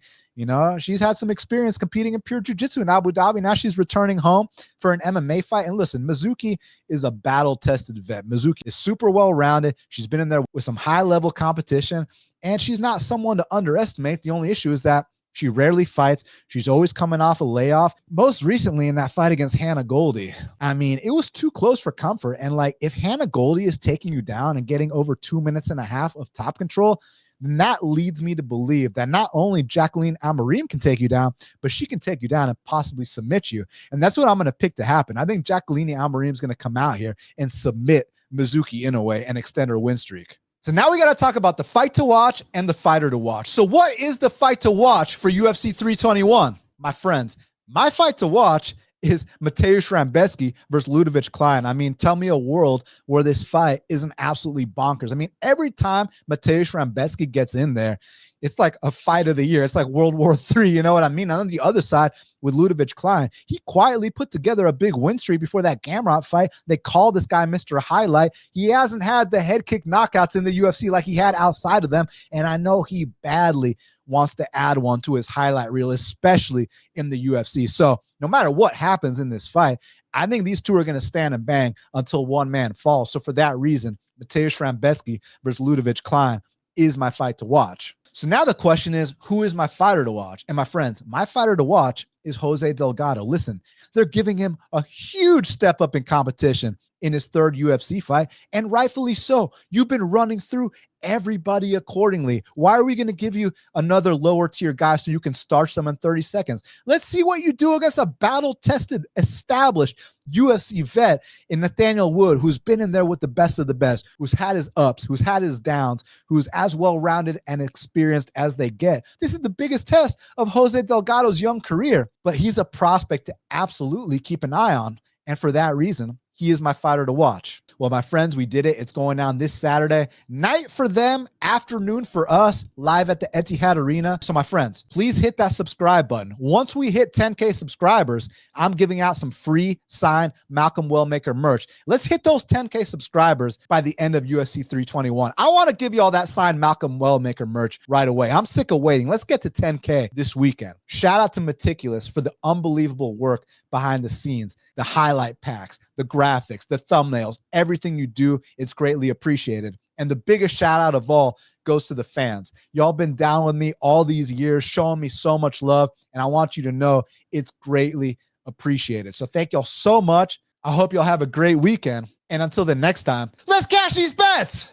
she's had some experience competing in pure jiu-jitsu in Abu Dhabi. Now she's returning home for an MMA fight. And listen, Mizuki is a battle-tested vet. Mizuki is super well-rounded. She's been in there with some high-level competition, and she's not someone to underestimate. The only issue is that she rarely fights. She's always coming off a layoff. Most recently in that fight against Hannah Goldie, I mean, it was too close for comfort. And like, if Hannah Goldie is taking you down and getting over 2.5 minutes of top control, then that leads me to believe that not only Jacqueline Amorim can take you down, but she can take you down and possibly submit you. And that's what I'm going to pick to happen. I think Jacqueline Amorim is going to come out here and submit Mizuki Inoue and extend her win streak. So now we got to talk about the fight to watch and the fighter to watch. So what is the fight to watch for UFC 321? My friends, my fight to watch is Mateusz Rebecki versus Ludovit Klein. I mean, tell me a world where this fight isn't absolutely bonkers. I mean, every time Mateusz Rebecki gets in there, it's like a fight of the year. It's like World War III. You know what I mean? And on the other side, with Ludovit Klein, he quietly put together a big win streak before that Gamrot fight. They call this guy Mr. Highlight. He hasn't had the head kick knockouts in the UFC like he had outside of them. And I know he badly wants to add one to his highlight reel, especially in the UFC. So no matter what happens in this fight, I think these two are going to stand and bang until one man falls. So for that reason, Mateusz Rebecki versus Ludovit Klein is my fight to watch. So now the question is, who is my fighter to watch? And my friends, my fighter to watch is Jose Delgado. Listen, they're giving him a huge step up in competition in his third UFC fight, and rightfully so. You've been running through everybody accordingly. Why are we going to give you another lower tier guy so you can starch them in 30 seconds? Let's see what you do against a battle-tested, established UFC vet in Nathaniel Wood, who's been in there with the best of the best, who's had his ups, who's had his downs, who's as well-rounded and experienced as they get. This is the biggest test of Jose Delgado's young career, but he's a prospect to absolutely keep an eye on. And for that reason, he is my fighter to watch. Well, my friends, we did it. It's going down this Saturday night for them, afternoon for us, live at the Etihad Arena. So my friends, please hit that subscribe button. Once we hit 10K subscribers, I'm giving out some free signed Malcolm Wellmaker merch. Let's hit those 10K subscribers by the end of UFC 321. I want to give you all that signed Malcolm Wellmaker merch right away. I'm sick of waiting. Let's get to 10K this weekend. Shout out to Meticulous for the unbelievable work behind the scenes, the highlight packs, the graphics, the thumbnails, everything you do, it's greatly appreciated. And the biggest shout out of all goes to the fans. Y'all been down with me all these years, showing me so much love, and I want you to know it's greatly appreciated. So thank y'all so much. I hope y'all have a great weekend. And until the next time, let's cash these bets.